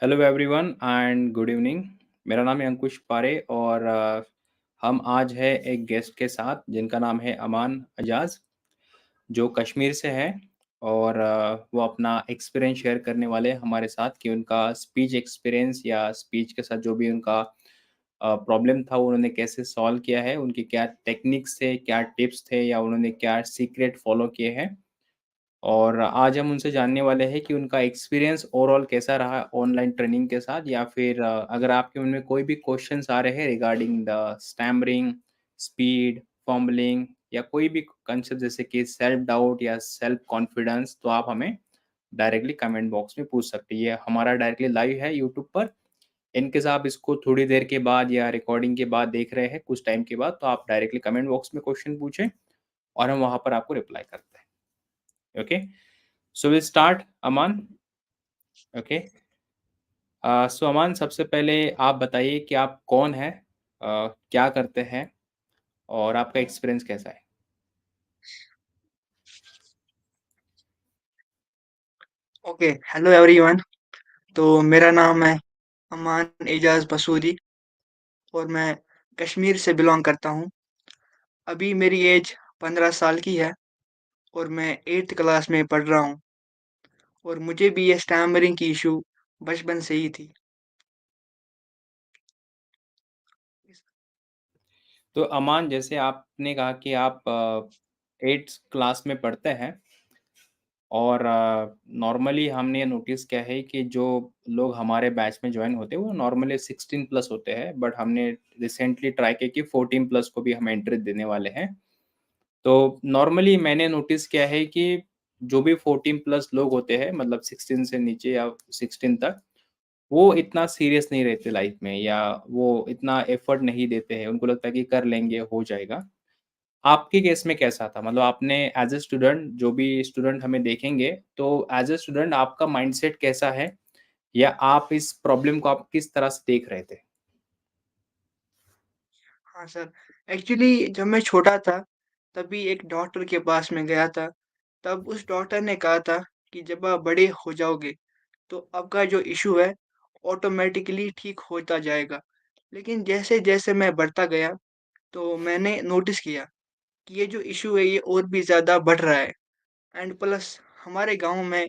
Hello everyone and good evening. मेरा नाम है अंकुश पारे और हम आज है एक गेस्ट के साथ जिनका नाम है अमान अजाज, जो कश्मीर से हैं। और वो अपना एक्सपीरियंस शेयर करने वाले हैं हमारे साथ कि उनका स्पीच एक्सपीरियंस या स्पीच के साथ जो भी उनका प्रॉब्लम था वो उन्होंने कैसे सॉल्व किया है, उनकी क्या टेक्निक्स थे, क्या टिप्स थे या उन्होंने क्या सीक्रेट फॉलो किए हैं। और आज हम उनसे जानने वाले हैं कि उनका एक्सपीरियंस ओवरऑल कैसा रहा ऑनलाइन ट्रेनिंग के साथ, या फिर अगर आपके मन में कोई भी क्वेश्चंस आ रहे हैं regarding the stammering, speed, fumbling या कोई भी कंसेप्ट जैसे कि सेल्फ डाउट या सेल्फ कॉन्फिडेंस, तो आप हमें डायरेक्टली कमेंट बॉक्स में पूछ सकते हैं। ये हमारा डायरेक्टली लाइव है यूट्यूब पर। इनकेस आप इसको थोड़ी देर के बाद या रिकॉर्डिंग के बाद देख रहे हैं कुछ टाइम के बाद, तो आप डायरेक्टली कमेंट बॉक्स में क्वेश्चन पूछें और हम वहाँ पर आपको रिप्लाई करते हैं। Okay, so will start Aman. Okay, so Aman, सबसे पहले आप बताइए कि आप कौन हैं, क्या करते हैं और आपका एक्सपीरियंस कैसा है? Okay, hello everyone. तो मेरा नाम है अमान एजाज बसूरी और मैं कश्मीर से बिलोंग करता हूँ। अभी मेरी एज 15 साल की है और मैं 8th क्लास में पढ़ रहा हूँ और मुझे भी ये स्टैमरिंग की इशू बचपन से ही थी। तो अमान, जैसे आपने कहा कि आप 8th क्लास में पढ़ते हैं और नॉर्मली हमने नोटिस किया है कि जो लोग हमारे बैच में ज्वाइन होते हैं वो नॉर्मली 16 प्लस होते हैं, बट हमने रिसेंटली ट्राई किया कि 14 प्लस को भी हम एंट्री देने वाले हैं। तो नॉर्मली मैंने नोटिस किया है कि जो भी 14 प्लस लोग होते हैं, मतलब 16 से नीचे या 16 तक, वो इतना सीरियस नहीं रहते लाइफ में, या वो इतना एफर्ट नहीं देते हैं। उनको लगता है कि कर लेंगे, हो जाएगा। आपके केस में कैसा था? मतलब आपने एज ए स्टूडेंट, जो भी स्टूडेंट हमें देखेंगे, तो एज ए स्टूडेंट आपका माइंडसेट कैसा है, या आप इस प्रॉब्लम को आप किस तरह से देख रहे थे? हाँ सर, एक्चुअली जब मैं छोटा था तभी एक डॉक्टर के पास मैं गया था। तब उस डॉक्टर ने कहा था कि जब आप बड़े हो जाओगे तो आपका जो इशू है ऑटोमेटिकली ठीक होता जाएगा। लेकिन जैसे-जैसे मैं बढ़ता गया तो मैंने नोटिस किया कि ये जो इश्यू है ये और भी ज़्यादा बढ़ रहा है। एंड प्लस हमारे गाँव में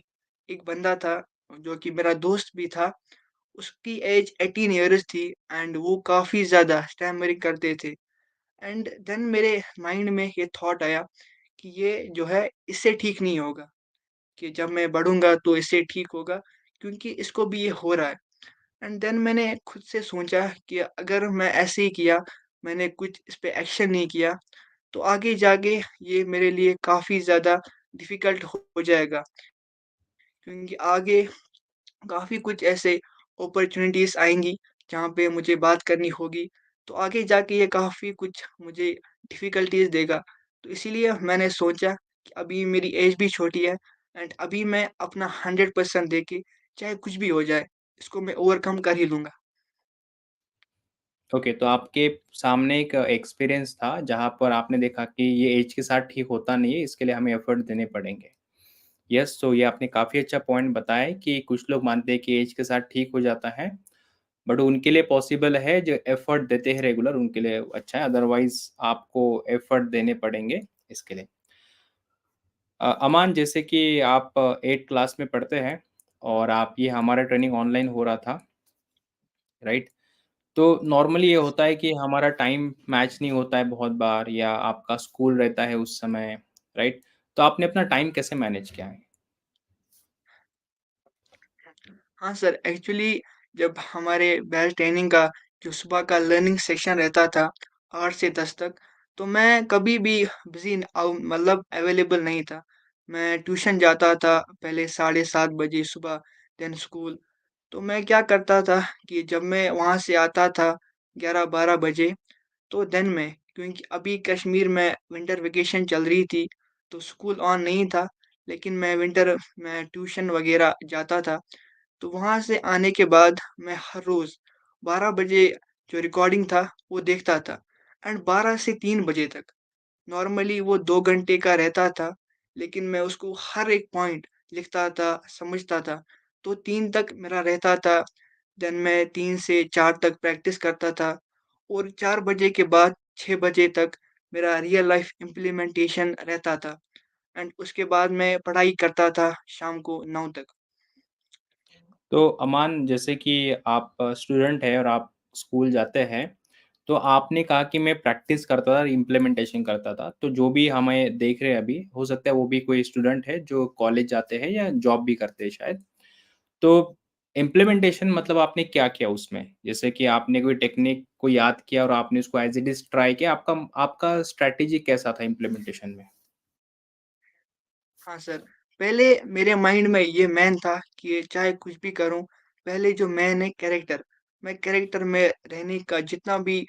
एक बंदा था जो कि मेरा दोस्त भी था, उसकी एज 18 इयर्स थी एंड वो काफ़ी ज़्यादा स्टैमरिंग करते थे। एंड देन मेरे माइंड में ये थॉट आया कि ये जो है इससे ठीक नहीं होगा, कि जब मैं बढ़ूँगा तो इससे ठीक होगा क्योंकि इसको भी ये हो रहा है। एंड देन मैंने खुद से सोचा कि अगर मैं ऐसे ही किया, मैंने कुछ इस पे एक्शन नहीं किया तो आगे जाके ये मेरे लिए काफ़ी ज़्यादा डिफ़िकल्ट हो जाएगा क्योंकि आगे काफ़ी कुछ ऐसे अपॉर्च्युनिटीज़ आएँगी, जहाँ पे मुझे बात करनी होगी, तो आगे जाके ये काफ़ी कुछ मुझे डिफ़िकल्टीज़ देगा। तो इसीलिए मैंने सोचा कि अभी मेरी एज भी छोटी है एंड अभी मैं अपना 100% देके चाहे कुछ भी हो जाए, इसको मैं ओवरकम कर ही लूँगा। ओके, तो आपके सामने एक एक्सपीरियंस था जहाँ पर आपने देखा कि ये एज के साथ ठीक होता नहीं है, इसके लिए हमें एफर्ट देने पड़ेंगे। यस, तो ये आपने काफ़ी अच्छा पॉइंट बताया है कि कुछ लोग मानते हैं कि एज के साथ ठीक हो जाता है, बट उनके लिए पॉसिबल है। जो एफर्ट देते हैं रेगुलर, उनके लिए अच्छा है, अदरवाइज़ आपको एफर्ट देने पड़ेंगे इसके लिए। अमान, जैसे कि आप 8th क्लास में पढ़ते हैं और आप ये हमारा ट्रेनिंग ऑनलाइन हो रहा था, राइट? तो नॉर्मली ये होता है कि हमारा टाइम मैच नहीं होता है बहुत बार, या आपका स्कूल रहता है उस समय, राइट? तो आपने अपना टाइम कैसे मैनेज किया है? हाँ सर, एक्चुअली जब हमारे बेल ट्रेनिंग का जो सुबह का लर्निंग सेक्शन रहता था 8 से 10 तक, तो मैं कभी भी बिज़ी मतलब अवेलेबल नहीं था। मैं ट्यूशन जाता था पहले 7:30 बजे सुबह, देन स्कूल। तो मैं क्या करता था कि जब मैं वहाँ से आता था 11-12 बजे, तो देन मैं, क्योंकि अभी कश्मीर में विंटर वेकेशन चल रही थी, तो स्कूल ऑन नहीं था, लेकिन मैं ट्यूशन वग़ैरह जाता था। तो वहाँ से आने के बाद मैं हर रोज़ 12 बजे जो रिकॉर्डिंग था वो देखता था एंड 12 से 3 बजे तक नॉर्मली वो 2 घंटे का रहता था, लेकिन मैं उसको हर एक पॉइंट लिखता था, समझता था। तो 3 तक मेरा रहता था, देन मैं 3 से 4 तक प्रैक्टिस करता था और 4 बजे के बाद 6 बजे तक मेरा रियल लाइफ़ इम्प्लीमेंटेशन रहता था एंड उसके बाद मैं पढ़ाई करता था शाम को 9 तक। तो अमान, जैसे कि आप स्टूडेंट हैं और आप स्कूल जाते हैं, तो आपने कहा कि मैं प्रैक्टिस करता था, इम्प्लीमेंटेशन करता था। तो जो भी हमें देख रहे हैं अभी, हो सकता है वो भी कोई स्टूडेंट है जो कॉलेज जाते हैं या जॉब भी करते हैं शायद। तो इम्प्लीमेंटेशन मतलब आपने क्या किया उसमें? जैसे कि आपने कोई टेक्निक को याद किया और आपने उसको एज़ इट इज़ ट्राई किया, आपका आपका स्ट्रैटेजी कैसा था इम्प्लीमेंटेशन में? हाँ सर, पहले मेरे माइंड में ये मैन था कि चाहे कुछ भी करूँ, पहले जो मैन है कैरेक्टर, मैं कैरेक्टर में रहने का जितना भी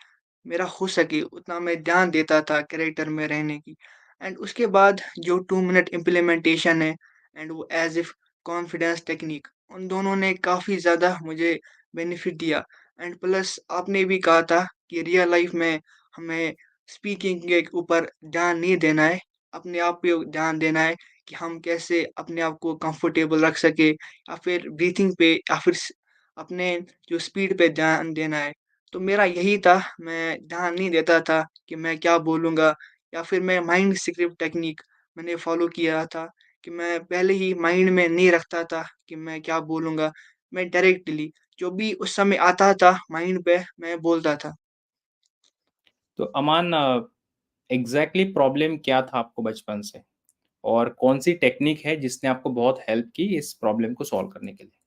मेरा हो सके उतना मैं ध्यान देता था कैरेक्टर में रहने की। एंड उसके बाद जो 2 मिनट इम्प्लीमेंटेशन है एंड वो एज़ इफ कॉन्फिडेंस टेक्निक, उन दोनों ने काफ़ी ज़्यादा मुझे बेनिफिट दिया। एंड प्लस आपने भी कहा था कि रियल लाइफ़ में हमें स्पीकिंग के ऊपर ध्यान नहीं देना है, अपने आप पे ध्यान देना है कि हम कैसे अपने आप को कंफर्टेबल रख सके या फिर ब्रीथिंग पे या फिर अपने जो स्पीड पे ध्यान देना है। तो मेरा यही था, मैं ध्यान नहीं देता था कि मैं क्या बोलूँगा या फिर मैं माइंड स्क्रिप्ट टेक्निक मैंने फॉलो किया था कि मैं पहले ही माइंड में नहीं रखता था कि मैं क्या बोलूँगा। मैं डायरेक्टली जो भी उस समय आता था माइंड पे मैं बोलता था। तो अमान, एग्ज़ैक्टली प्रॉब्लम क्या था आपको बचपन से? और कौन-सी टेक्निक है जिसने आपको बहुत हेल्प की इस प्रॉब्लम को सॉल्व करने के लिए?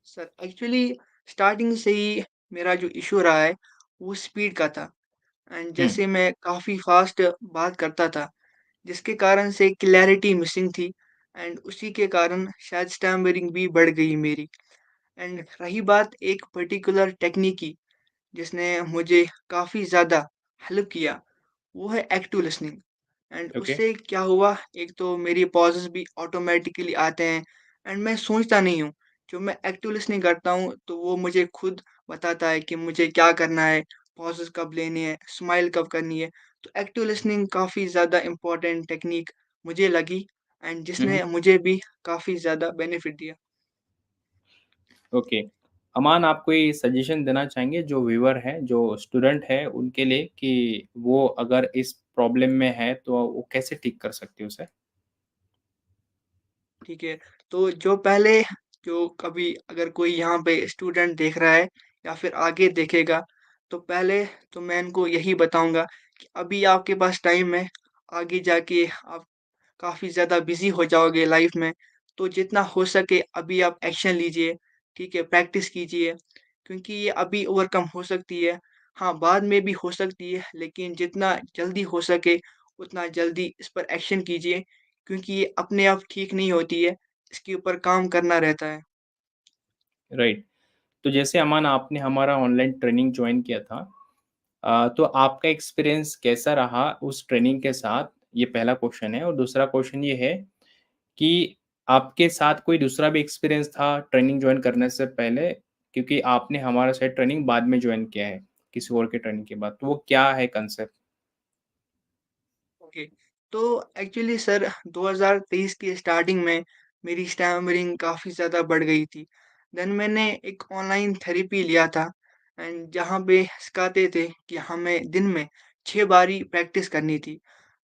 सर एक्चुअली स्टार्टिंग से ही मेरा जो इश्यू रहा है वो स्पीड का था। एंड हुँ, जैसे मैं काफ़ी फ़ास्ट बात करता था, जिसके कारण से क्लैरिटी मिसिंग थी एंड उसी के कारण शायद स्टैमरिंग भी बढ़ गई मेरी। एंड रही बात एक पर्टिकुलर टेक्नीक की, जिसने मुझे काफ़ी ज़्यादा हेल्प किया, वो है एक्टिव लिसनिंग। And okay. उससे क्या हुआ, एक तो मेरी पॉज़ेज़ भी ऑटोमैटिकली आते हैं एंड मैं सोचता नहीं हूँ। जो मैं एक्टिव लिसनिंग करता हूँ, तो वो मुझे खुद बताता है कि मुझे क्या करना है, पॉज़ेज़ कब लेनी है, स्माइल कब करनी है। तो एक्टिव लिसनिंग काफ़ी ज़्यादा इम्पोर्टेंट टेक्नीक मुझे लगी एंड हुँ, हुँ, जिसने मुझे भी काफ़ी ज़्यादा बेनिफिट दिया। ओके। अमान, आप कोई सजेशन देना चाहेंगे जो व्यूअर हैं, जो स्टूडेंट हैं उनके लिए कि वो अगर इस प्रॉब्लम में है तो वो कैसे ठीक कर सकते हैं उसे? ठीक है, तो जो कभी अगर कोई यहाँ पे स्टूडेंट देख रहा है या फिर आगे देखेगा, तो पहले तो मैं इनको यही बताऊँगा कि अभी आपके पास टाइम है, आगे जाके आप काफ़ी ज़्यादा बिज़ी हो जाओगे लाइफ़ में, तो जितना हो सके अभी आप एक्शन लीजिए, ठीक है? प्रैक्टिस कीजिए, क्योंकि ये अभी ओवरकम हो सकती है। हाँ, बाद में भी हो सकती है, लेकिन जितना जल्दी हो सके, उतना जल्दी इस पर एक्शन कीजिए, क्योंकि ये अपने आप ठीक नहीं होती है, इसके ऊपर काम करना रहता है। राइट। तो जैसे अमान, आपने हमारा ऑनलाइन ट्रेनिंग जॉइन किया था, तो आपका एक्सपीरियंस कैसा रहा उस ट्रेनिंग के साथ? ये पहला क्वेश्चन है और दूसरा क्वेश्चन ये है कि आपके साथ कोई दूसरा भी एक्सपीरियंस था ट्रेनिंग जॉइन करने से पहले? क्योंकि आपने हमारा शायद ट्रेनिंग बाद में जॉइन किया है, किसी और के ट्रेनिंग के बाद। तो वो क्या है कांसेप्ट? ओके। तो एक्चुअली सर 2023 के स्टार्टिंग में मेरी स्टैमरिंग काफ़ी ज़्यादा बढ़ गई थी। देन मैंने एक ऑनलाइन थेरेपी लिया था एंड जहाँ पे सिखाते थे कि हमें दिन में 6 बारी प्रैक्टिस करनी थी।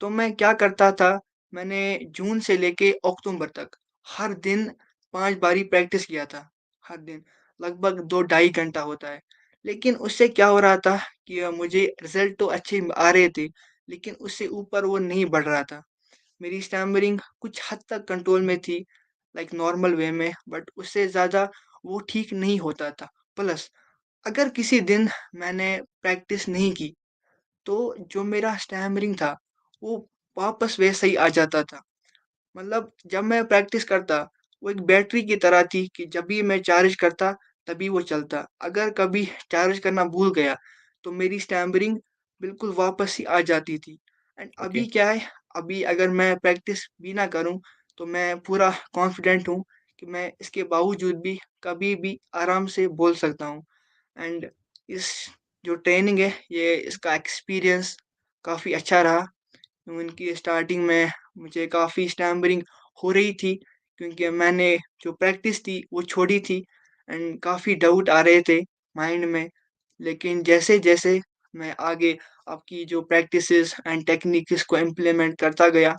तो मैं क्या करता था, मैंने जून से लेके अक्टूबर तक हर दिन 5 बारी प्रैक्टिस किया था, हर दिन। लगभग 2 ढाई घंटा होता है। लेकिन उससे क्या हो रहा था कि मुझे रिज़ल्ट तो अच्छे आ रहे थे, लेकिन उससे ऊपर वो नहीं बढ़ रहा था। मेरी स्टैमरिंग कुछ हद तक कंट्रोल में थी, लाइक नॉर्मल वे में, बट उससे ज़्यादा वो ठीक नहीं होता था। प्लस अगर किसी दिन मैंने प्रैक्टिस नहीं की, तो जो मेरा स्टैमरिंग था, वो वापस वैसा ही आ जाता था। मतलब जब मैं प्रैक्टिस करता, वो एक बैटरी की तरह थी कि जब भी मैं चार्ज करता, तभी वो चलता। अगर कभी चार्ज करना भूल गया, तो मेरी स्टैमरिंग बिल्कुल वापस ही आ जाती थी। एंड ओके, अभी क्या है, अभी अगर मैं प्रैक्टिस भी ना करूँ, तो मैं पूरा कॉन्फिडेंट हूँ कि मैं इसके बावजूद भी कभी भी आराम से बोल सकता हूँ। एंड इस जो ट्रेनिंग है, ये इसका एक्सपीरियंस काफ़ी अच्छा रहा। उनकी स्टार्टिंग में मुझे काफ़ी स्टैमरिंग हो रही थी क्योंकि मैंने जो प्रैक्टिस थी वो छोड़ी थी एंड काफ़ी डाउट आ रहे थे माइंड में। लेकिन जैसे-जैसे मैं आगे आपकी जो प्रैक्टिसेज़ एंड टेक्निक्स को इम्प्लीमेंट करता गया,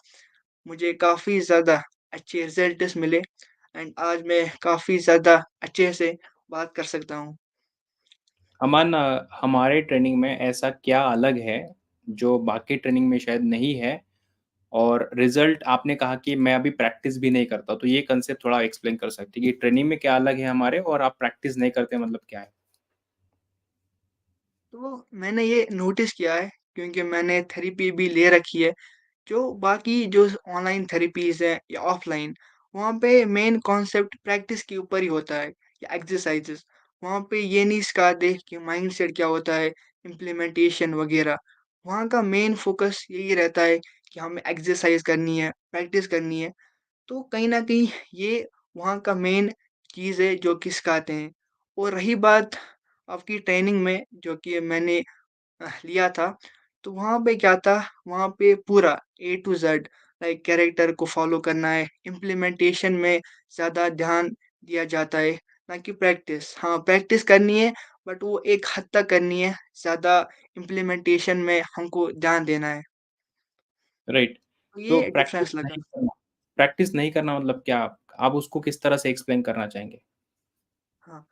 मुझे काफ़ी ज़्यादा अच्छे रिज़ल्ट्स मिले एंड आज मैं काफ़ी ज़्यादा अच्छे से बात कर सकता हूँ। अमन, हमारे ट्रेनिंग में ऐसा क्या अलग है जो बाकी ट्रेनिंग में शायद नहीं है? और रिजल्ट आपने कहा कि मैं अभी प्रैक्टिस भी नहीं करता, तो ये कंसेप्ट थोड़ा एक्सप्लेन कर सकते हैं कि ट्रेनिंग में क्या अलग है हमारे और आप प्रैक्टिस नहीं करते मतलब क्या है? तो मैंने ये नोटिस किया है क्योंकि मैंने थेरेपी भी ले रखी है। जो बाकी जो ऑनलाइन थेरेपीज़ है या ऑफ़लाइन, वहाँ पे मेन कॉन्सेप्ट प्रैक्टिस के ऊपर ही होता है या एक्सरसाइज़ेज़। वहाँ पे ये नहीं सिखाते कि माइंडसेट क्या होता है, इम्प्लीमेंटेशन वग़ैरह। वहाँ का मेन फ़ोकस यही रहता है कि हमें एक्सरसाइज़ करनी है, प्रैक्टिस करनी है। तो कहीं न कहीं ये वहाँ का मेन चीज़ है जो कि सिखाते हैं। और रही बात आपकी ट्रेनिंग में जो कि मैंने लिया था, तो वहाँ पे क्या था, वहाँ पे पूरा ए टू ज़ेड लाइक कैरेक्टर को फ़ॉलो करना है, इम्प्लीमेंटेशन में ज़्यादा ध्यान दिया जाता है, ना कि प्रैक्टिस। हाँ, प्रैक्टिस करनी है बट वो एक हद तक करनी है, ज़्यादा इम्प्लीमेंटेशन में हमको ध्यान देना है। राइट। तो तो ये डिफ़रेंस लगा। प्रैक्टिस नहीं करना मतलब क्या? आप उसको किस तरह से एक्सप्लेन करना चाहेंगे? हाँ।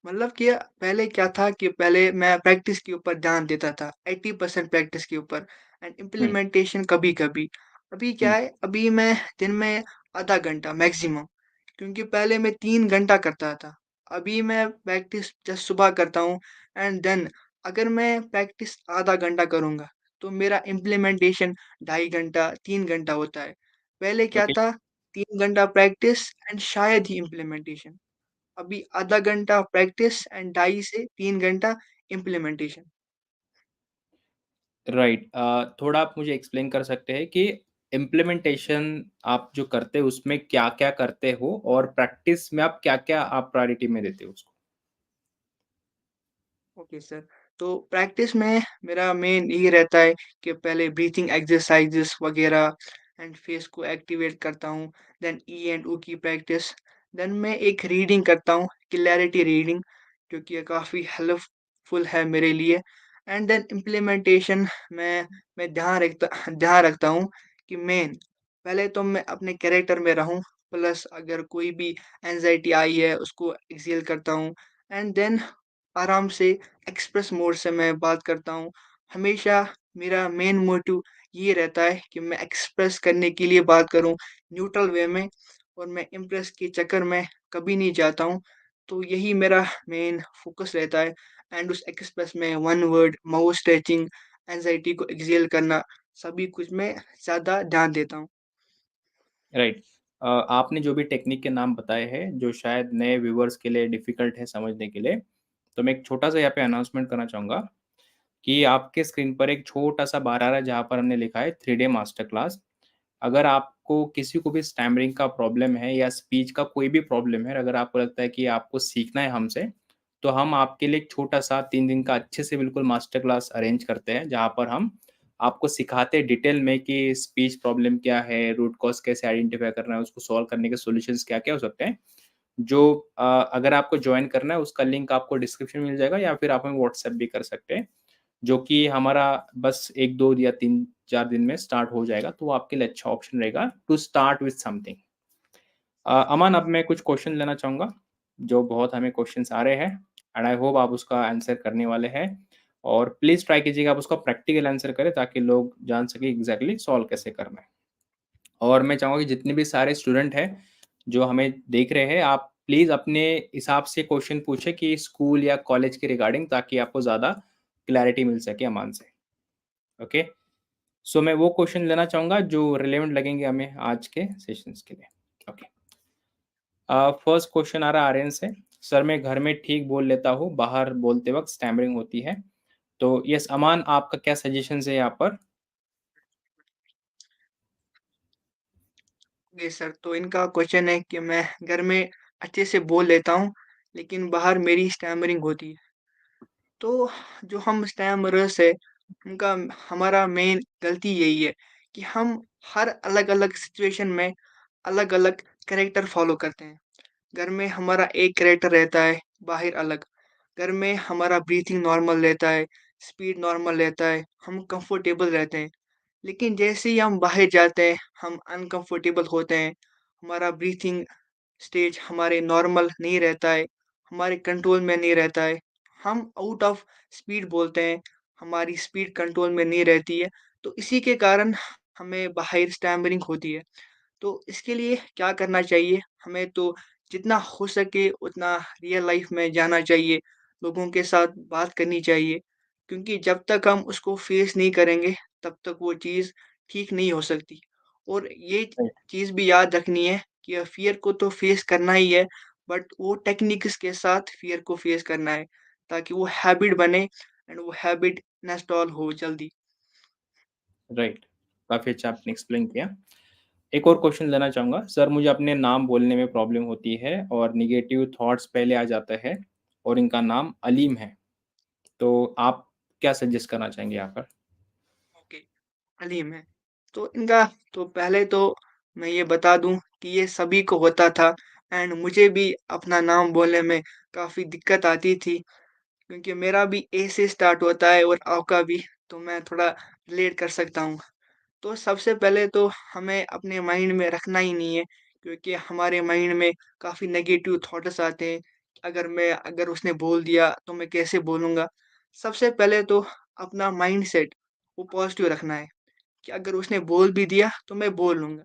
मतलब कि पहले क्या था कि पहले मैं प्रैक्टिस के ऊपर ध्यान देता था, 80% प्रैक्टिस के ऊपर एंड हुँ, इम्प्लीमेंटेशन कभी-कभी। अभी क्या हुँ, है, अभी मैं दिन में आधा घंटा मैक्सिमम, क्योंकि पहले मैं 3 घंटा करता था। अभी मैं प्रैक्टिस जस्ट सुबह करता हूँ एंड देन अगर मैं प्रैक्टिस आधा घंटा करूँगा, तो मेरा इम्प्लीमेंटेशन ढाई घंटा, 3 घंटा होता है। पहले क्या ओके, था, 3 घंटा प्रैक्टिस एंड शायद ही इम्प्लीमेंटेशन। अभी आधा घंटा प्रैक्टिस एंड ढाई से 3 घंटा इम्प्लीमेंटेशन। राइट। थोड़ा आप मुझे एक्सप्लेन कर सकते हैं कि इम्प्लीमेंटेशन आप जो करते हो उसमें क्या-क्या करते हो और प्रैक्टिस में आप क्या-क्या आप प्रायोरिटी में देते हो उसको? Okay sir. तो प्रैक्टिस में मेरा मेन यही रहता है कि पहले ब्रीथिंग एक्सरसाइज़ेस वगैरह एंड फेस को एक्टिवेट करता हूँ। देन ई एंड ऊ की प्रैक्टिस। देन मैं एक रीडिंग करता हूँ, क्लैरिटी रीडिंग, जो कि काफ़ी हेल्पफुल है मेरे लिए। एंड देन इम्प्लीमेंटेशन में मैं ध्यान रखता हूँ कि मेन पहले तो मैं अपने कैरेक्टर में रहूँ, प्लस अगर कोई भी एंग्ज़ायटी आई है उसको एक्सेल करता हूँ एंड देन आराम से एक्सप्रेस मोड से मैं बात करता हूँ। हमेशा मेरा मेन मोटिव ये रहता है कि मैं एक्सप्रेस करने के लिए बात करूँ न्यूट्रल वे में और मैं इम्प्रेस के चक्कर में कभी नहीं जाता हूँ। तो यही मेरा मेन फ़ोकस रहता है एंड उस एक्सप्रेस में one word, mouth stretching, anxiety को एक्सेल करना, सभी कुछ मैं ज़्यादा ध्यान देता हूँ। राइट। आपने जो भी टेक्निक के नाम बताए हैं, जो शायद नए व्यूअर्स के लिए डिफ़िकल्ट है समझने के लिए, तो मैं एक छोटा-सा यहाँ पे अनाउंसमेंट करना चाहूँगा कि आपके स्क्रीन पर एक छोटा-सा बार आ रहा है, जहाँ पर हमने लिखा है 3 डे मास्टर क्लास। अगर आपको किसी को भी स्टैमरिंग का प्रॉब्लम है या स्पीच का कोई भी प्रॉब्लम है, अगर आपको लगता है कि आपको सीखना है हमसे, तो हम आपके लिए एक छोटा-सा 3 दिन का अच्छे से बिल्कुल मास्टर क्लास अरेंज करते हैं, जहाँ पर हम आपको सिखाते हैं डिटेल में कि स्पीच प्रॉब्लम क्या है, रूट कॉज़ कैसे आइडेंटिफ़ाई करना है, उसको सॉल्व करने के सॉल्यूशंस क्या-क्या हो सकते हैं। जो अगर आपको जॉइन करना है, उसका लिंक आपको डिस्क्रिप्शन में मिल जाएगा या फिर आप हमें व्हाट्सएप भी कर सकते हैं। जो कि हमारा बस 1-2 या 3-4 दिन में स्टार्ट हो जाएगा, तो वो आपके लिए अच्छा ऑप्शन रहेगा टू स्टार्ट विथ समथिंग। अमन, अब मैं कुछ क्वेश्चन लेना चाहूँगा, जो बहुत हमें क्वेश्चन्स आ रहे हैं एंड आई होप आप उसका आंसर करने वाले हैं और प्लीज़ ट्राई कीजिएगा आप उसका प्रैक्टिकल आंसर करें ताकि लोग जान सकें एग्ज़ैक्टली सॉल्व कैसे करना है। और मैं चाहूँगा कि जितने भी सारे स्टूडेंट हैं, जो हमें देख रहे हैं, आप प्लीज़ अपने हिसाब से क्वेश्चन पूछें कि स्कूल या कॉलेज के रिगार्डिंग ताकि आपको ज़्यादा क्लैरिटी मिल सके अमान से। ओके? सो मैं वो क्वेश्चन लेना चाहूँगा जो रिलेवेंट लगेंगे हमें आज के सेशंस के लिए। ओके। फर्स्ट क्वेश्चन आ रहा है आर्यन से। सर मैं घर में ठीक बोल लेता हूँ, बाहर बोलते वक़्त स्टैमरिंग होती है। तो यस अमान, आपका क्या सजेशंस है यहाँ पर? जी सर, तो इनका क्वेश्चन है कि मैं घर में अच्छे से बोल लेता हूँ, लेकिन बाहर मेरी स्टैमरिंग होती है। तो जो हम स्टैमरर्स है, उनका हमारा मेन गलती यही है कि हम हर अलग-अलग सिचुएशन में अलग-अलग कैरेक्टर फ़ॉलो करते हैं। घर में हमारा एक कैरेक्टर रहता है, बाहर अलग। घर में हमारा ब्रीथिंग नॉर्मल रहता है, स्पीड नॉर्मल रहता है, हम कंफर्टेबल रहते हैं। लेकिन जैसे ही हम बाहर जाते हैं, हम अनकंफर्टेबल होते हैं, हमारा ब्रीथिंग स्टेज हमारे नॉर्मल नहीं रहता है, हमारे कंट्रोल में नहीं रहता है, हम आउट ऑफ स्पीड बोलते हैं, हमारी स्पीड कंट्रोल में नहीं रहती है, तो इसी के कारण हमें बाहर स्टैमरिंग होती है। तो इसके लिए क्या करना चाहिए? हमें तो जितना हो सके उतना रियल लाइफ में जाना चाहिए, लोगों के साथ बात करनी चाहिए, क्योंकि जब तक हम उसको फेस नहीं करेंगे, तब तक वो चीज़ ठीक नहीं हो सकती। और ये राइट, चीज़ भी याद रखनी है कि फ़ियर को तो फेस करना ही है, बट वो टेक्निक्स के साथ फ़ियर को फेस करना है, ताकि वो हैबिट बने एंड वो हैबिट इंस्टॉल हो जल्दी। राइट। काफ़ी अच्छा आपने एक्सप्लेन किया। एक और क्वेश्चन लेना चाहूँगा। सर मुझे अपने नाम बोलने में प्रॉब्लम होती है और नेगेटिव थॉट्स पहले आ जाता है और इनका नाम अलीम है। तो आप क्या सजेस्ट करना चाहेंगे यहाँ पर? ओके। हलीम है। तो इनका तो पहले तो मैं ये बता दूँ कि ये सभी को होता था एंड मुझे भी अपना नाम बोलने में काफ़ी दिक्कत आती थी, क्योंकि मेरा भी ए से स्टार्ट होता है और आपका भी, तो मैं थोड़ा रिलेट कर सकता हूँ। तो सबसे पहले तो हमें अपने माइंड में रखना ही नहीं है, क्योंकि हमारे माइंड में काफ़ी नेगेटिव थॉट्स आते हैं। अगर उसने बोल दिया तो मैं कैसे बोलूँगा? सबसे पहले तो अपना माइंडसेट वो पॉज़िटिव रखना है। कि अगर उसने बोल भी दिया तो मैं बोल लूँगा।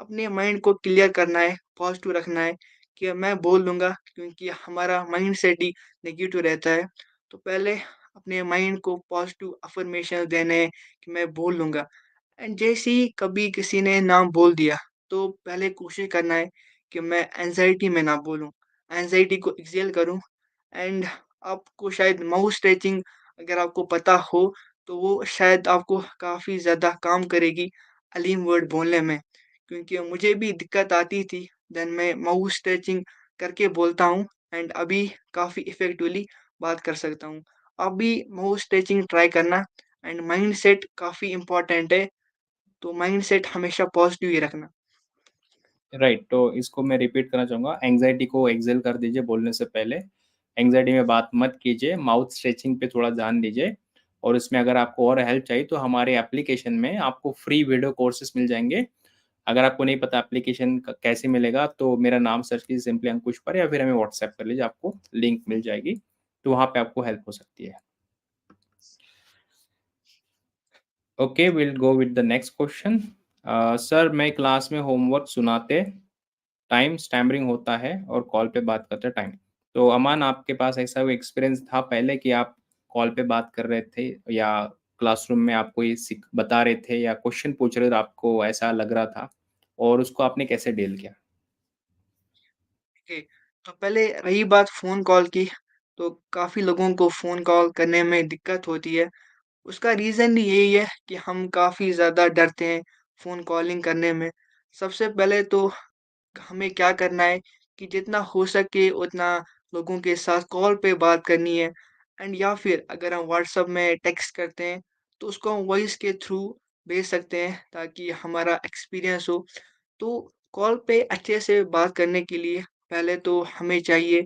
अपने माइंड को क्लियर करना है, पॉज़िटिव रखना है कि मैं बोल लूँगा, क्योंकि हमारा माइंडसेट ही नेगेटिव रहता है। तो पहले अपने माइंड को पॉज़िटिव अफ़र्मेशन देने हैं कि मैं बोल लूँगा। एंड जैसे ही कभी किसी ने नाम बोल दिया, तो पहले कोशिश करना है कि मैं एंग्ज़ायटी में ना बोलूँ। एंग्ज़ायटी को एक्सेल करूँ एंड आपको शायद माउथ स्ट्रेचिंग अगर आपको पता हो, तो वो शायद आपको काफ़ी ज़्यादा काम करेगी अलीम वर्ड बोलने में। क्योंकि मुझे भी दिक्कत आती थी, देन मैं माउथ स्ट्रेचिंग करके बोलता हूँ एंड अभी काफ़ी इफ़ेक्टिवली बात कर सकता हूँ। आप भी माउथ स्ट्रेचिंग ट्राई करना एंड माइंडसेट काफ़ी इम्पोर्टेंट है, तो माइंडसेट हमेशा पॉज़िटिव ही रखना। राइट, तो इसको मैं रिपीट करना चाहूँगा, एंग्ज़ायटी को एक्सेल कर दीजिए बोलने से पहले। एंग्ज़ायटी में बात मत कीजिए, माउथ स्ट्रेचिंग पे थोड़ा ध्यान दीजिए और इसमें अगर आपको और हेल्प चाहिए तो हमारे एप्लीकेशन में आपको फ्री वीडियो कोर्सेज़ मिल जाएँगे। अगर आपको नहीं पता एप्लीकेशन क कैसे मिलेगा तो मेरा नाम सर्च कीजिए सिंपली अंकुश पर या फिर हमें व्हाट्सएप कर लीजिए, आपको लिंक मिल जाएगी। तो वहाँ पे आपको हेल्प हो सकती है। Okay, will go with the next question. Sir मैं क्लास में होमवर्क सुनाते टाइम स्टैमरिंग होता है और कॉल पे बात करते टाइम। तो अमान आपके पास ऐसा कोई एक्सपीरियंस था पहले कि आप कॉल पे बात कर रहे थे या क्लासरूम में आपको ये बता रहे थे या क्वेश्चन पूछ रहे थे और आपको ऐसा लग रहा था और उसको आपने कैसे डील किया? ओके, तो पहले रही बात फ़ोन कॉल की, तो काफ़ी लोगों को फ़ोन कॉल करने में दिक्कत होती है। उसका रीज़न यही है कि हम काफ़ी ज़्यादा डरते हैं फ़ोन कॉलिंग करने में। सबसे पहले तो हमें क्या करना है कि जितना हो सके उतना लोगों के साथ कॉल पे बात करनी है एंड या फिर अगर हम व्हाट्सएप में टेक्स्ट करते हैं, तो उसको हम वॉइस के थ्रू भेज सकते हैं, ताकि हमारा एक्सपीरियंस हो। तो कॉल पे अच्छे से बात करने के लिए पहले तो हमें चाहिए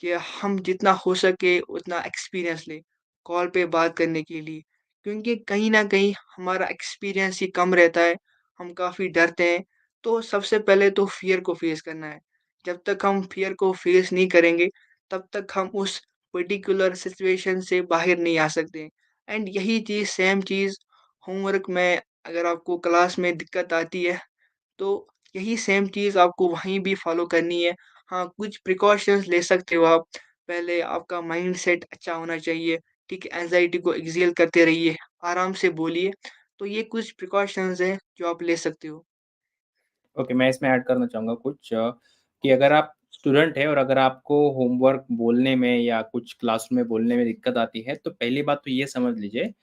कि हम जितना हो सके उतना एक्सपीरियंस लें कॉल पे बात करने के लिए, क्योंकि कहीं न कहीं हमारा एक्सपीरियंस ही कम रहता है, हम काफ़ी डरते हैं। तो सबसे पहले तो फ़ियर को फ़ेस करना है। जब तक हम फ़ियर को फ़ेस नहीं करेंगे, तब तक हम उस पर्टिकुलर सिचुएशन से बाहर नहीं आ सकते। एंड यही चीज़ सेम चीज़ होमवर्क में अगर आपको क्लास में दिक्कत आती है, तो यही सेम चीज़ आपको वहीं भी फ़ॉलो करनी है। हाँ, कुछ प्रिकॉशंस ले सकते हो आप। पहले आपका माइंडसेट अच्छा होना चाहिए, ठीक है? एंग्ज़ायटी को एक्सेल करते रहिए, आराम से बोलिए। तो ये कुछ प्रिकॉशंस हैं जो आप ले सकते हो। ओके, मैं इसमें ऐड करना चाहूँगा कुछ कि अगर आप स्टूडेंट हैं और अगर आपको होमवर्क बोलने में या कुछ क्लासरूम में बोलने में दिक्कत आती है, तो पहली बात तो ये समझ लीजिए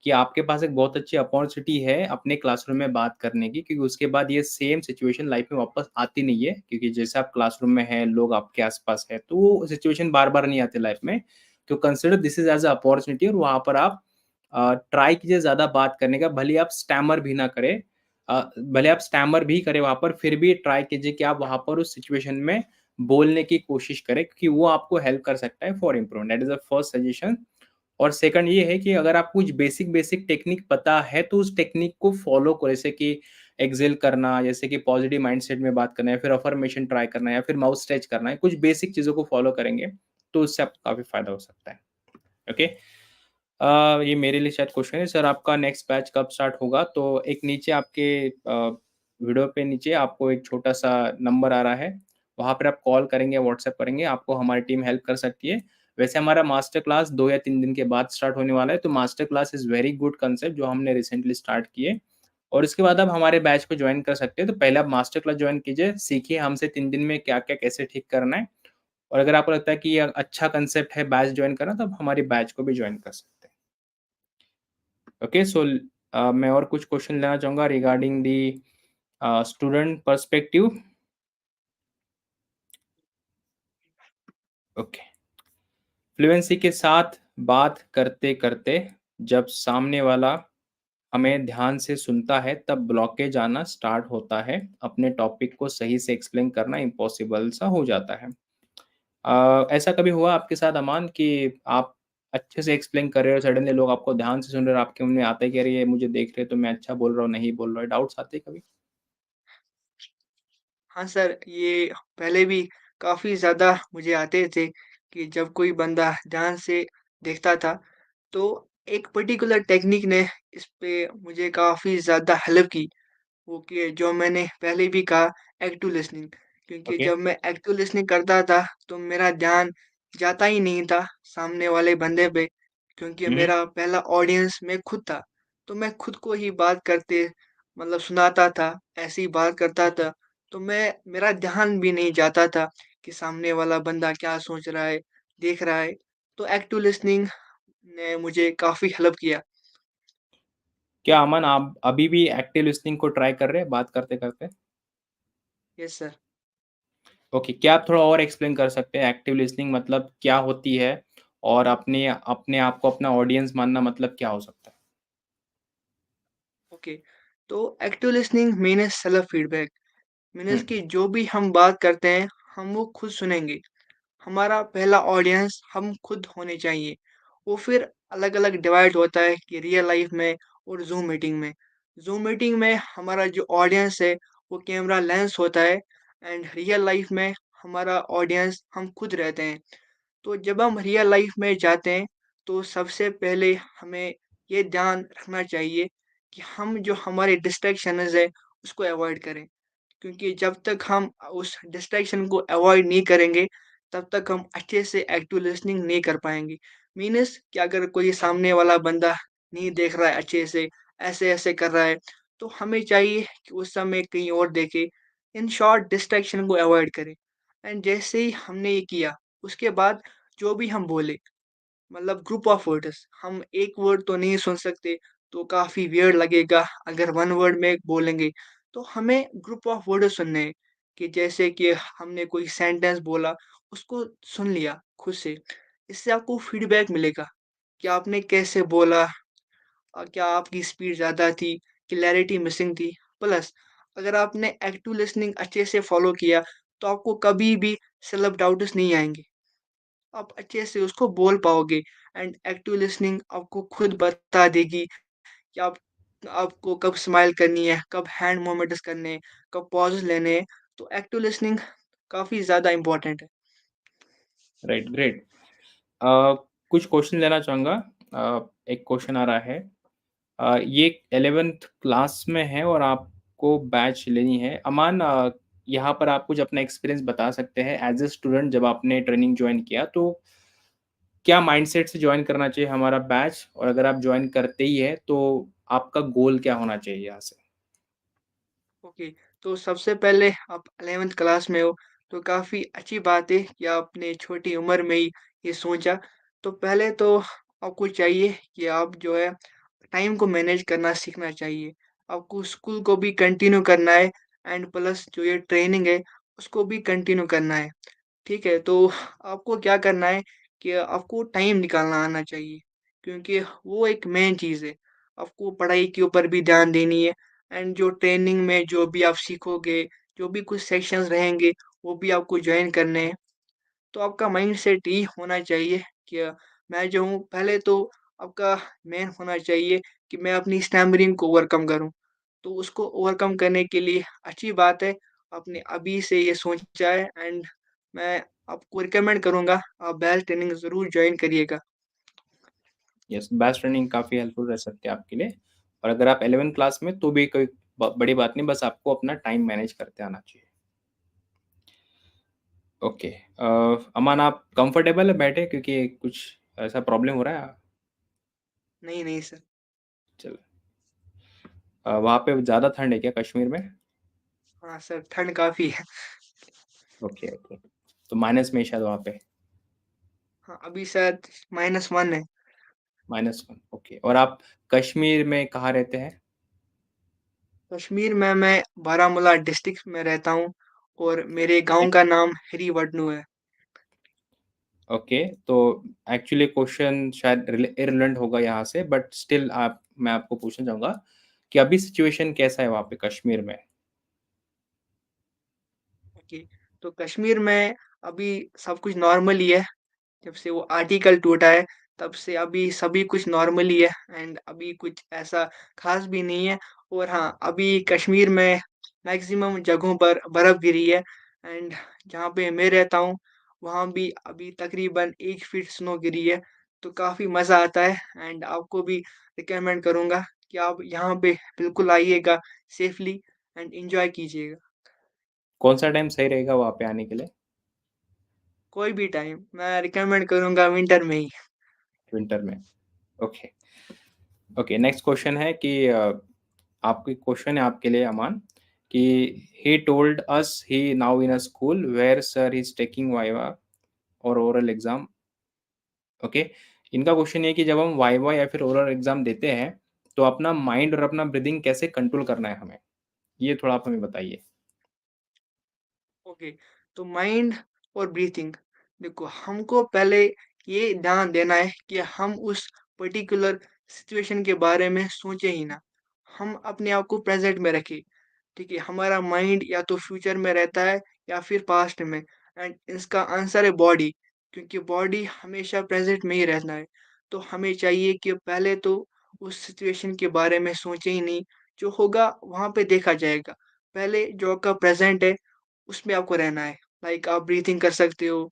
कि आपके पास एक बहुत अच्छी अपॉर्च्युनिटी है अपने क्लासरूम में बात करने की, क्योंकि उसके बाद ये सेम सिचुएशन लाइफ में वापस आती नहीं है, क्योंकि जैसे आप क्लासरूम में हैं, लोग आपके आस-पास हैं, तो वो सिचुएशन बार-बार नहीं आती लाइफ में। तो consider this is as a opportunity और वहाँ पर आप ट्राई कीजिए ज़्यादा बात करने का, भले ही आप स्टैमर भी ना करें। भले आप स्टैमर भी करें वहाँ पर, फिर भी ट्राई कीजिए कि आप वहाँ पर उस सिचुएशन में बोलने की कोशिश करें, क्योंकि वो आपको हेल्प कर सकता है for improvement. That is the first suggestion. और सेकंड ये है कि अगर आपको कुछ बेसिक टेक्निक पता है, तो उस टेक्निक को फ़ॉलो करो। जैसे कि एक्सेल करना, जैसे कि पॉज़िटिव माइंडसेट में बात करना, या फिर अफ़र्मेशन ट्राई करना, या फिर माउथ स्ट्रेच करना है। कुछ बेसिक चीज़ों को फ़ॉलो करेंगे, तो उससे आपको काफ़ी फ़ायदा हो सकता है। ओके? ये मेरे लिए शायद क्वेश्चन है, सर आपका नेक्स्ट बैच कब स्टार्ट होगा? तो एक नीचे आपके वीडियो पे नीचे आपको एक छोटा-सा नंबर आ रहा है, वहाँ पर आप कॉल करेंगे, व्हाट्सएप करेंगे, आपको हमारी टीम हेल्प कर सकती है। वैसे हमारा मास्टर क्लास 2 या 3 दिन के बाद स्टार्ट होने वाला है, तो master class is very good concept जो हमने रिसेंटली स्टार्ट किए, और इसके बाद आप हमारे बैच को जॉइन कर सकते हैं। तो पहले आप मास्टर क्लास जॉइन कीजिए, सीखिए हमसे 3 दिन में क्या-क्या, कैसे ठीक करना है, और अगर आपको लगता है कि ये अच्छा कांसेप्ट है बैच जॉइन करना, तो आप हमारी बैच को भी जॉइन कर सकते हैं। ओके, सो मैं और कुछ क्वेश्चन लेना चाहूँगा regarding the student perspective. Okay. Fluency के साथ बात करते-करते जब सामने वाला हमें ध्यान से सुनता है, तब ब्लॉकेज आना स्टार्ट होता है। अपने टॉपिक को सही से एक्सप्लेन करना इम्पॉसिबल सा हो जाता है। ऐसा कभी हुआ आपके साथ अमान कि आप अच्छे से एक्सप्लेन कर रहे हो, सडनली लोग आपको ध्यान से सुन रहे हैं और आपके मन में आता है कि अरे ये मुझे देख रहे हैं तो मैं अच्छा बोल रहा हूँ, नहीं बोल रहा हूँ, डाउट्स आते हैं कभी? हाँ सर, ये पहले भी काफ़ी ज़्यादा मुझे आते थे कि जब कोई बंदा ध्यान से देखता था, तो एक पर्टिकुलर टेक्निक ने इस पे मुझे काफ़ी ज़्यादा हेल्प की। वो कि जो मैंने पहले भी कहा, एक्टिव लिसनिंग, क्योंकि ओके। जब मैं एक्टिव लिसनिंग करता था तो मेरा ध्यान जाता ही नहीं था सामने वाले बंदे पे, क्योंकि हुँ, मेरा पहला ऑडियंस मैं खुद था। तो मैं खुद को ही बात करते मतलब सुनाता था, ऐसे ही बात करता था, तो मेरा ध्यान भी नहीं जाता था कि सामने वाला बंदा क्या सोच रहा है, देख रहा है। तो एक्टिव लिसनिंग ने मुझे काफ़ी हेल्प किया। क्या अमन आप अभी भी एक्टिव लिसनिंग को ट्राई कर रहे हैं बात करते-करते? Yes sir. ओके, क्या आप थोड़ा और एक्सप्लेन कर सकते हैं एक्टिव लिसनिंग मतलब क्या होती है? और अपने अपने आप को अपना ऑडियंस मानना मतलब क्या हो सकता है? ओके, तो active listening means self feedback. हुँ, मीन्स कि जो भी हम बात करते हैं, हम वो खुद सुनेंगे। हमारा पहला ऑडियंस हम खुद होने चाहिए। वो फिर अलग-अलग डिवाइड होता है कि रियल लाइफ में और ज़ूम मीटिंग में। ज़ूम मीटिंग में हमारा जो ऑडियंस है, वो कैमरा लेंस होता है एंड रियल लाइफ में हमारा ऑडियंस हम खुद रहते हैं। तो जब हम रियल लाइफ में जाते हैं, तो सबसे पहले हमें ये ध्यान रखना चाहिए कि हम जो हमारे डिस्ट्रैक्शंस है, उसको अवॉइड करें। क्योंकि जब तक हम उस डिस्ट्रैक्शन को अवॉइड नहीं करेंगे, तब तक हम अच्छे से एक्टिव लिसनिंग नहीं कर पाएँगे। मीन्स कि अगर कोई सामने वाला बंदा नहीं देख रहा है अच्छे से, ऐसे-ऐसे कर रहा है, तो हमें चाहिए कि उस समय कहीं और देखे। इन शॉर्ट डिस्ट्रैक्शन को अवॉइड करें एंड जैसे ही हमने ये किया, उसके बाद जो भी हम बोले मतलब ग्रुप ऑफ वर्ड्स हम एक वर्ड तो नहीं सुन सकते, तो काफ़ी वियर्ड लगेगा अगर वन वर्ड में बोलेंगे। तो हमें ग्रुप ऑफ वर्ड सुनने हैं कि जैसे कि हमने कोई सेंटेंस बोला, उसको सुन लिया खुद से। इससे आपको फीडबैक मिलेगा कि आपने कैसे बोला, क्या आपकी स्पीड ज़्यादा थी, क्लैरिटी मिसिंग थी। प्लस अगर आपने एक्टिव लिसनिंग अच्छे से फॉलो किया, तो आपको कभी भी सेल्फ डाउट्स नहीं आएँगे। आप अच्छे से उसको बोल पाओगे एंड एक्टिव लिसनिंग आपको खुद बता देगी कि आपको कब स्माइल करनी है, कब हैंड मूवमेंट्स करने हैं, कब पॉज़ लेने हैं। तो एक्टिव लिसनिंग काफ़ी ज़्यादा इम्पोर्टेंट है। Right, great. अ, कुछ क्वेश्चन लेना चाहूँगा। एक क्वेश्चन आ रहा है। ये 11th क्लास में है और आपको बैच लेनी है। अमान, यहाँ पर आप कुछ अपना एक्सपीरियंस बता सकते हैं एज़ अ स्टूडेंट जब आपने ट्रेनिंग जॉइन किया, तो क्या माइंडसेट से जॉइन करना चाहिए हमारा बैच? और अगर आप जॉइन करते ही हैं, तो आपका गोल क्या होना चाहिए यहाँ से? ओके, तो सबसे पहले आप 11th क्लास में हो, तो काफ़ी अच्छी बात है कि आपने छोटी उम्र में ही ये सोचा। तो पहले तो आपको चाहिए कि आप जो है टाइम को मैनेज करना सीखना चाहिए। आपको स्कूल को भी कंटिन्यू करना है एंड प्लस जो ये ट्रेनिंग है, उसको भी कंटिन्यू करना है। ठीक है, तो आपको क्या करना है कि आपको टाइम निकालना आना चाहिए, क्योंकि वो एक मेन चीज़ है। आपको पढ़ाई के ऊपर भी ध्यान देनी है, एंड जो ट्रेनिंग में जो भी आप सीखोगे, जो भी कुछ सेशंस रहेंगे, वो भी आपको जॉइन करने हैं। तो आपका माइंडसेट ये होना चाहिए कि मैं जो हूँ पहले तो आपका मेन होना चाहिए कि मैं अपनी स्टैमरिंग को ओवरकम करूँ। तो उसको ओवरकम करने के लिए अच्छी बात है, आपने अभी से ये सोचा है एंड मैं आपको रिकमेंड करूँगा, आप बेल ट्रेनिंग ज़रूर जॉइन करिएगा। यस, बैच ट्रेनिंग काफ़ी हेल्पफुल रह सकती है आपके लिए। और अगर आप 11th क्लास में तो भी कोई बड़ी बात नहीं, बस आपको अपना टाइम मैनेज करते आना चाहिए। ओके, अमान आप कंफर्टेबल है बैठे, क्योंकि कुछ ऐसा प्रॉब्लम हो रहा है? नहीं, नहीं सर। चलो, वहाँ पे ज़्यादा ठंड है क्या कश्मीर में? हाँ सर, ठंड काफ़ी है। ओके ओके, तो माइनस में शायद वहाँ पे? हाँ, अभी शायद -1 है। -1, ओके। और आप कश्मीर में कहाँ रहते हैं? कश्मीर में मैं बारामूला डिस्ट्रिक्ट में रहता हूँ और मेरे ओके गाँव का नाम हिरी है। ओके, तो एक्चुअली क्वेश्चन शायद इररिलेवेंट होगा यहाँ से, बट स्टिल आप मैं आपको पूछना चाहूँगा कि अभी सिचुएशन कैसा है वहाँ पे कश्मीर में? ओके, तो कश्मीर में अभी सब कुछ नॉर्मल ही है। जब से वो आर्टिकल टूटा है, तब से अभी सभी कुछ नॉर्मल ही है एंड अभी कुछ ऐसा ख़ास भी नहीं है। और हाँ, अभी कश्मीर में मैक्सिमम जगहों पर बर्फ़ गिरी है एंड जहाँ पे मैं रहता हूँ, वहाँ भी अभी तकरीबन 1 फीट स्नो गिरी है, तो काफ़ी मज़ा आता है एंड आपको भी रिकमेंड करूँगा कि आप यहाँ पे बिल्कुल आइएगा सेफ़ली एंड एन्जॉय कीजिएगा। कौन-सा टाइम सही रहेगा वहाँ पे आने के लिए? कोई भी टाइम, मैं रिकमेंड करूँगा विंटर में ही। विंटर में? Okay, okay. नेक्स्ट क्वेश्चन है कि आपकी क्वेश्चन है आपके लिए अमान, कि he told us he now in a school where sir he is taking viva और ओरल एग्ज़ाम। ओके, इनका क्वेश्चन ये है कि जब हम वाइवा या फिर ओरल एग्ज़ाम देते हैं, तो अपना माइंड और अपना ब्रीथिंग कैसे कंट्रोल करना है हमें? ये थोड़ा आप हमें बताइए। ओके, तो माइंड और ब्रीथिंग, देखो हमको पहले ये ध्यान देना है कि हम उस पर्टिकुलर सिचुएशन के बारे में सोचें ही ना। हम अपने आप को प्रेज़ेंट में रखें, ठीक है? हमारा माइंड या तो फ्यूचर में रहता है या फिर पास्ट में एंड इसका आंसर है बॉडी, क्योंकि बॉडी हमेशा प्रेज़ेंट में ही रहना है। तो हमें चाहिए कि पहले तो उस सिचुएशन के बारे में सोचें ही नहीं, जो होगा वहाँ पे देखा जाएगा। पहले जो आपका प्रेज़ेंट है उसमें आपको रहना है। लाइक आप ब्रीथिंग कर सकते हो,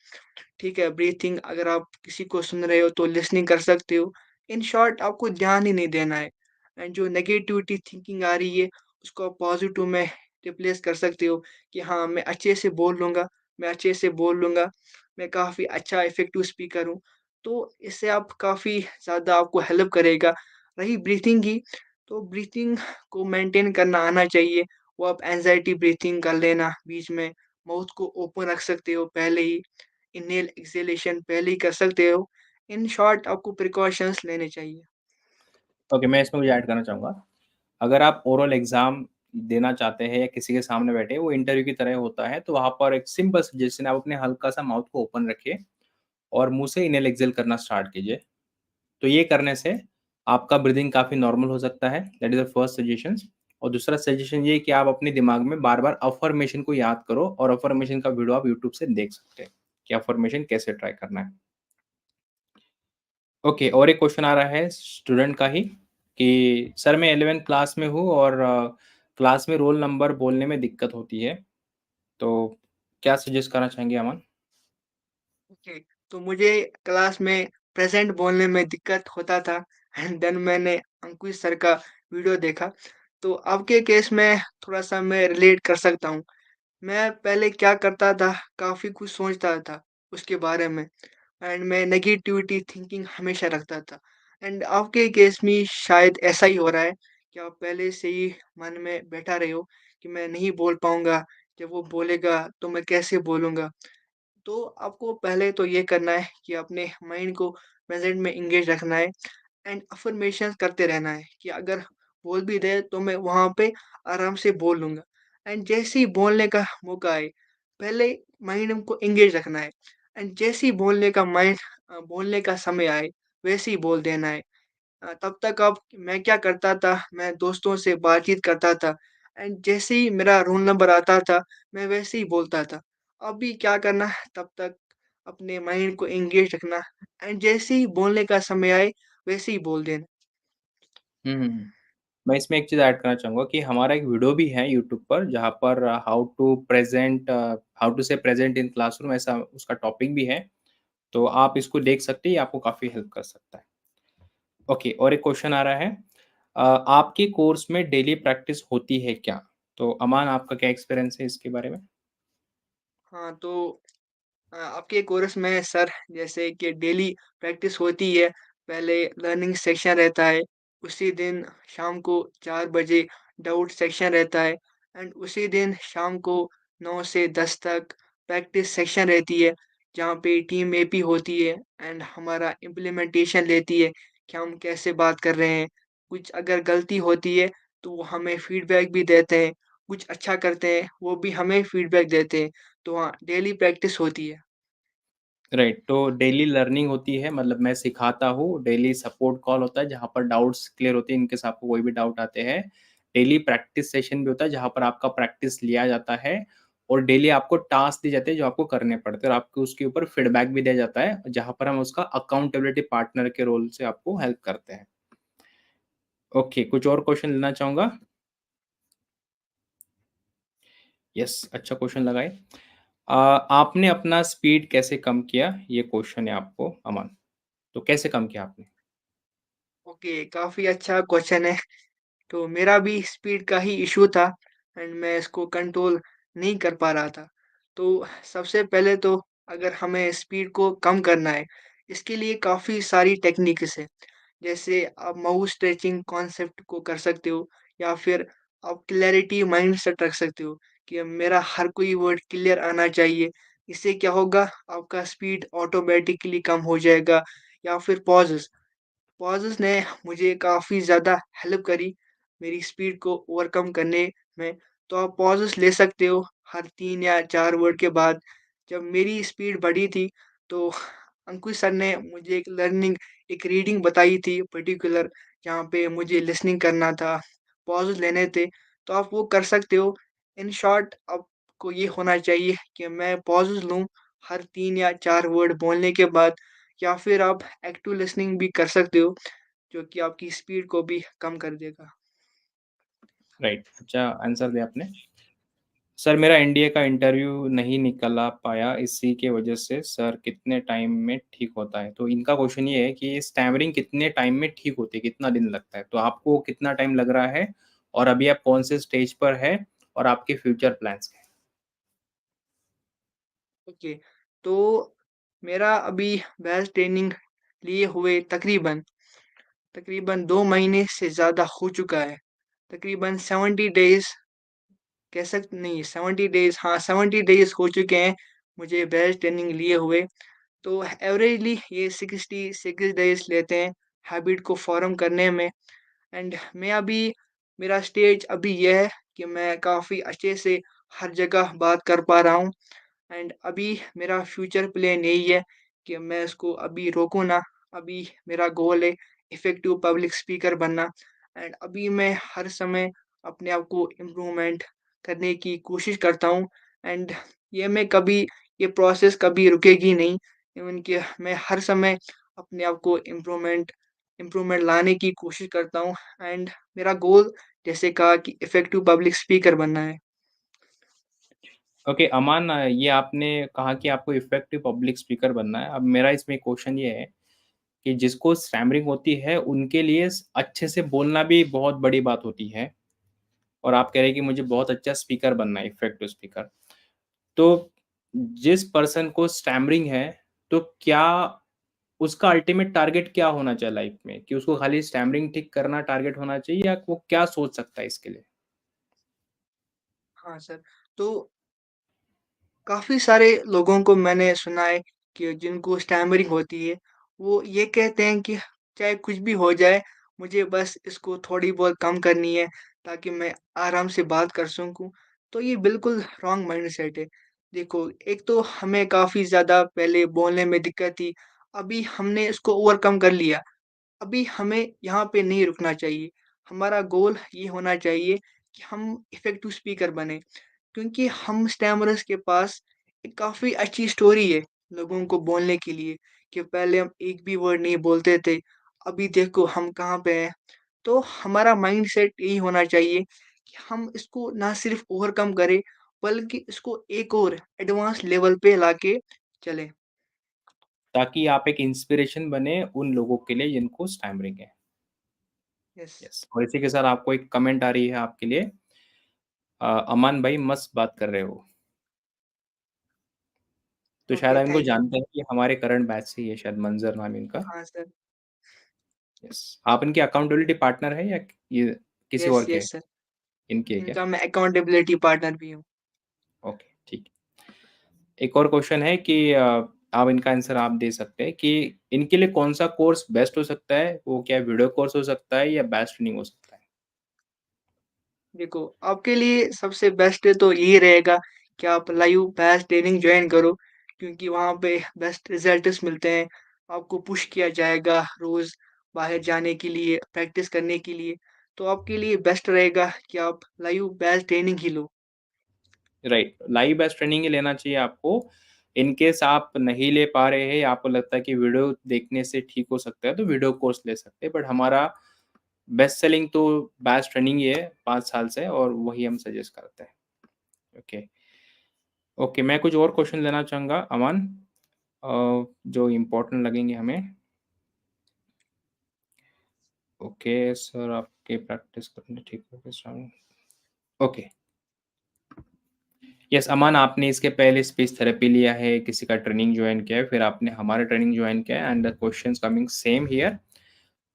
ठीक है? ब्रीथिंग अगर आप किसी को सुन रहे हो तो लिसनिंग कर सकते हो। इन शॉर्ट आपको ध्यान ही नहीं देना है एंड जो नेगेटिविटी थिंकिंग आ रही है उसको आप पॉज़िटिव में रिप्लेस कर सकते हो कि हाँ, मैं अच्छे से बोल लूँगा, मैं अच्छे से बोल लूँगा, मैं काफ़ी अच्छा इफ़ेक्टिव स्पीकर हूँ। तो इससे आप काफ़ी ज़्यादा आपको हेल्प करेगा। रही ब्रीथिंग की, तो ब्रीथिंग को मेंटेन करना आना चाहिए। वो आप एंग्ज़ायटी ब्रीथिंग कर लेना बीच में, माउथ को ओपन रख सकते हो पहले ही, इन्हेल एक्सहेलेशन पहले ही कर सकते हो। इन शॉर्ट आपको प्रिकॉशंस लेने चाहिए। ओके, मैं इसमें कुछ ऐड करना चाहूँगा। अगर आप ओरल एग्ज़ाम देना चाहते हैं या किसी के सामने बैठे, वो इंटरव्यू की तरह होता है, तो वहाँ पर एक सिंपल सजेशन है, आप अपने हल्का-सा माउथ को ओपन रखिए और मुँह से इन्हेल एक्सहेल करना स्टार्ट कीजिए। तो ये करने से आपका ब्रीथिंग काफ़ी नॉर्मल हो सकता है, that is the first suggestion. और दूसरा सजेशन ये है कि आप अपने दिमाग में बार-बार अफ़र्मेशन को याद करो, और अफ़र्मेशन का वीडियो आप यूट्यूब से देख सकते हैं कि अफ़र्मेशन कैसे ट्राई करना है। ओके, और एक क्वेश्चन आ रहा है स्टूडेंट का ही, कि सर मैं 11th क्लास में हूँ और क्लास में रोल नंबर बोलने में दिक्कत होती है, तो क्या सजेस्ट करना चाहेंगे अमन? ओके, तो मुझे क्लास में प्रेज़ेंट बोलने में दिक्कत होता था एंड देन मैंने अंकुश सर का वीडियो देखा। तो आपके केस में थोड़ा-सा मैं रिलेट कर सकता हूँ। मैं पहले क्या करता था, काफ़ी कुछ सोचता था उसके बारे में एंड मैं नेगेटिविटी थिंकिंग हमेशा रखता था एंड आपके केस में शायद ऐसा ही हो रहा है कि आप पहले से ही मन में बैठा रहे हो कि मैं नहीं बोल पाऊँगा, जब वो बोलेगा तो मैं कैसे बोलूँगा। तो आपको पहले तो ये करना है कि अपने माइंड को प्रेज़ेंट में एंगेज रखना है एंड अफ़र्मेशंस करते रहना है कि अगर बोल भी दे तो मैं वहाँ पे आराम से बोल लूँगा एंड जैसे ही बोलने का मौका आए, पहले माइंड को एंगेज रखना है एंड जैसे ही बोलने का समय आए, वैसे ही बोल देना है। तब तक अब मैं क्या करता था, मैं दोस्तों से बातचीत करता था एंड जैसे ही मेरा रोल नंबर आता था, मैं वैसे ही बोलता था। अभी क्या करना तब तक अपने माइंड को एंगेज रखना एंड जैसे ही बोलने का समय आए, वैसे ही बोल देना। हुँ, हुँ, हुँ। मैं इसमें एक चीज़ ऐड करना चाहूँगा कि हमारा एक वीडियो भी है यूट्यूब पर जहाँ पर हाउ टू से प्रेज़ेंट इन क्लासरूम ऐसा उसका टॉपिक भी है। तो आप इसको देख सकते हैं, ये आपको काफ़ी हेल्प कर सकता है। ओके और एक क्वेश्चन आ रहा है आपके कोर्स में डेली प्रैक्टिस होती है क्या? तो अमान आपका क्या एक्सपीरियंस है इसके बारे में? हाँ, तो आपके कोर्स में सर जैसे कि डेली प्रैक्टिस होती है, पहले लर्निंग सेक्शन रहता है, उसी दिन शाम को 4 बजे डाउट सेक्शन रहता है एंड उसी दिन शाम को 9 से 10 तक प्रैक्टिस सेक्शन रहती है, जहाँ पे टीम एपी होती है एंड हमारा इम्प्लीमेंटेशन लेती है कि हम कैसे बात कर रहे हैं। कुछ अगर गलती होती है, तो वो हमें फीडबैक भी देते हैं, कुछ अच्छा करते हैं, वो भी हमें फीडबैक देते हैं। तो हाँ, डेली प्रैक्टिस होती है। राइट, तो डेली लर्निंग होती है मतलब मैं सिखाता हूँ, डेली सपोर्ट कॉल होता है जहाँ पर डाउट्स क्लियर होते हैं, इन केस आपको कोई भी डाउट आते हैं। डेली प्रैक्टिस सेशन भी होता है जहाँ पर आपका प्रैक्टिस लिया जाता है और डेली आपको टास्क दिए जाते हैं जो आपको करने पड़ते हैं और आपको उसके ऊपर फीडबैक भी दिया जाता है, जहाँ पर हम उसका अकाउंटेबिलिटी पार्टनर के रोल से आपको हेल्प करते हैं। ओके, कुछ और क्वेश्चन लेना चाहूँगा? यस, अच्छा क्वेश्चन लगाए। आपने अपना स्पीड कैसे कम किया? ये क्वेश्चन है आपको अमन। तो कैसे कम किया आपने? ओके, काफ़ी अच्छा क्वेश्चन है। तो मेरा भी स्पीड का ही इश्यू था एंड मैं इसको कंट्रोल नहीं कर पा रहा था। तो सबसे पहले तो अगर हमें स्पीड को कम करना है, इसके लिए काफ़ी सारी टेक्निक्स है। जैसे आप माउस स्ट्रेचिंग कॉन्सेप्ट को कर सकते हो या फिर आप क्लैरिटी माइंडसेट रख सकते हो कि अब मेरा हर कोई वर्ड क्लियर आना चाहिए। इससे क्या होगा, आपका स्पीड ऑटोमैटिकली कम हो जाएगा या फिर पॉज़ेज़ पॉज़ेज़ ने मुझे काफ़ी ज़्यादा हेल्प करी, मेरी स्पीड को ओवरकम करने में। तो आप पॉज़ेज़ ले सकते हो हर 3 या 4 वर्ड के बाद। जब मेरी स्पीड बढ़ी थी, तो अंकुश सर ने मुझे एक रीडिंग बताई थी पर्टिकुलर, जहाँ पे मुझे लिसनिंग करना था, पॉज़ेज़ लेने थे, तो आप वो कर सकते हो। इन शॉर्ट आपको ये होना चाहिए कि मैं पॉज़ेज़ लूँ हर 3 या 4 वर्ड बोलने के बाद या फिर आप एक्टिव लिसनिंग भी कर सकते हो, जो कि आपकी स्पीड को भी कम कर देगा। राइट, अच्छा आंसर दिया आपने। सर मेरा एनडीए का इंटरव्यू नहीं निकला पाया इसी के वजह से सर कितने टाइम में ठीक होता है? तो इनका क्वेश्चन ये है कि स्टैमरिंग कितने टाइम में ठीक होती है, कितना दिन लगता है? तो आपको कितना टाइम लग रहा है और अभी आप कौन से स्टेज पर है और आपके फ्यूचर प्लान्स क्या हैं? ओके, तो मेरा अभी बेस्ट ट्रेनिंग लिए हुए तकरीबन तकरीबन 2 महीने से ज़्यादा हो चुका है। तकरीबन 70 डेज़ कह सक नहीं 70 डेज़ हाँ, 70 डेज़ हो चुके हैं मुझे बेस्ट ट्रेनिंग लिए हुए। तो एवरेजली ये 66 डेज़ लेते हैं हैबिट को फ़ॉर्म करने में। एंड मैं अभी मेरा स्टेज अभी ये है कि मैं काफ़ी अच्छे से हर जगह बात कर पा रहा हूँ एंड अभी मेरा फ्यूचर प्लान यही है कि मैं इसको अभी रोकूँ ना। अभी मेरा गोल है इफ़ेक्टिव पब्लिक स्पीकर बनना एंड अभी मैं हर समय अपने आप को इम्प्रूवमेंट करने की कोशिश करता हूँ एंड ये प्रोसेस कभी रुकेगी नहीं। इवन कि मैं हर समय अपने आप को इम्प्रूवमेंट लाने की कोशिश करता हूँ एंड मेरा गोल जैसे कहा कि इफ़ेक्टिव पब्लिक स्पीकर बनना है। ओके अमान ये आपने कहा कि आपको इफ़ेक्टिव पब्लिक स्पीकर बनना है। अब मेरा इसमें क्वेश्चन ये है कि जिसको स्टैमरिंग होती है उनके लिए अच्छे से बोलना भी बहुत बड़ी बात होती है और आप कह रहे हैं कि मुझे बहुत अच्छा स्पीकर बनना है, इफ़ेक्टिव स्पीकर। तो जिस पर्सन को स्टैमरिंग है, तो क्या उसका अल्टीमेट टारगेट क्या होना चाहिए लाइफ में? कि उसको खाली स्टैमरिंग ठीक करना टारगेट होना चाहिए या वो क्या सोच सकता है इसके लिए? हाँ सर, तो काफ़ी सारे लोगों को मैंने सुना है कि जिनको स्टैमरिंग होती है, वो ये कहते हैं कि चाहे कुछ भी हो जाए, मुझे बस इसको थोड़ी बहुत कम करनी है, ताकि मैं आराम से बात कर सकूँ। तो ये बिल्कुल रॉन्ग माइंडसेट है। देखो, एक तो हमें काफ़ी ज़्यादा पहले बोलने में दिक्कत थी, अभी हमने इसको ओवरकम कर लिया। अभी हमें यहाँ पे नहीं रुकना चाहिए। हमारा गोल ये होना चाहिए कि हम इफ़ेक्टिव स्पीकर बनें, क्योंकि हम स्टैमरर्स के पास एक काफ़ी अच्छी स्टोरी है लोगों को बोलने के लिए कि पहले हम एक भी वर्ड नहीं बोलते थे, अभी देखो हम कहाँ पे हैं। तो हमारा माइंडसेट यही होना चाहिए कि हम इसको ना सिर्फ़ ओवरकम करें, बल्कि इसको एक और एडवांस लेवल पे लाके चलें। ताकि आप एक इंस्पिरेशन बने उन लोगों के लिए जिनको स्टैमरिंग है। यस। यस, और इसी के साथ आपको एक कमेंट आ रही है आपके लिए। अमान भाई मस्त बात कर रहे हो। तो शायद ओके, आप इनको थैंक यू। जानते हैं, कि हमारे करंट बैच से ही है, शायद मंज़र नाम है इनका। हाँ सर। यस, आप इनके अकाउंटेबिलिटी पार्टनर हैं या ये किसी यस, और के? Yes sir. इनके हैं क्या? इनका मैं अकाउंटेबिलिटी पार्टनर भी हूँ। ओके, ठीक है। एक और क्वेश्चन है कि आप इनका आंसर आप दे सकते हैं कि इनके लिए कौन-सा कोर्स बेस्ट हो सकता है? वो क्या वीडियो कोर्स हो सकता है या बैच ट्रेनिंग हो सकता है? देखो, आपके लिए सबसे बेस्ट तो यही रहेगा कि आप लाइव बैच ट्रेनिंग जॉइन करो, क्योंकि वहाँ पे बेस्ट रिज़ल्ट्स मिलते हैं। आपको पुश किया जाएगा रोज़ बाहर जाने के लिए, प्रैक्टिस करने के लिए। तो आपके लिए बेस्ट रहेगा कि आप लाइव बैच ट्रेनिंग ही लो। राइट, लाइव बैच ट्रेनिंग ही लेना चाहिए आपको। इन केस आप नहीं ले पा रहे हैं, आपको लगता है कि वीडियो देखने से ठीक हो सकता है, तो वीडियो कोर्स ले सकते हैं। बट हमारा बेस्ट सेलिंग तो बैच ट्रेनिंग ही है 5 साल से, और वही हम सजेस्ट करते हैं। ओके, ओके, मैं कुछ और क्वेश्चन लेना चाहूँगा अमान, जो इम्पोर्टेंट लगेंगे हमें। ओके सर, आपके प्रैक्टिस करने ठीक हो गए स्टार्टिंग। ओके, यस अमान, आपने इसके पहले स्पीच थेरेपी लिया है, किसी का ट्रेनिंग जॉइन किया है, फिर आपने हमारा ट्रेनिंग जॉइन किया है, and the questions coming same here.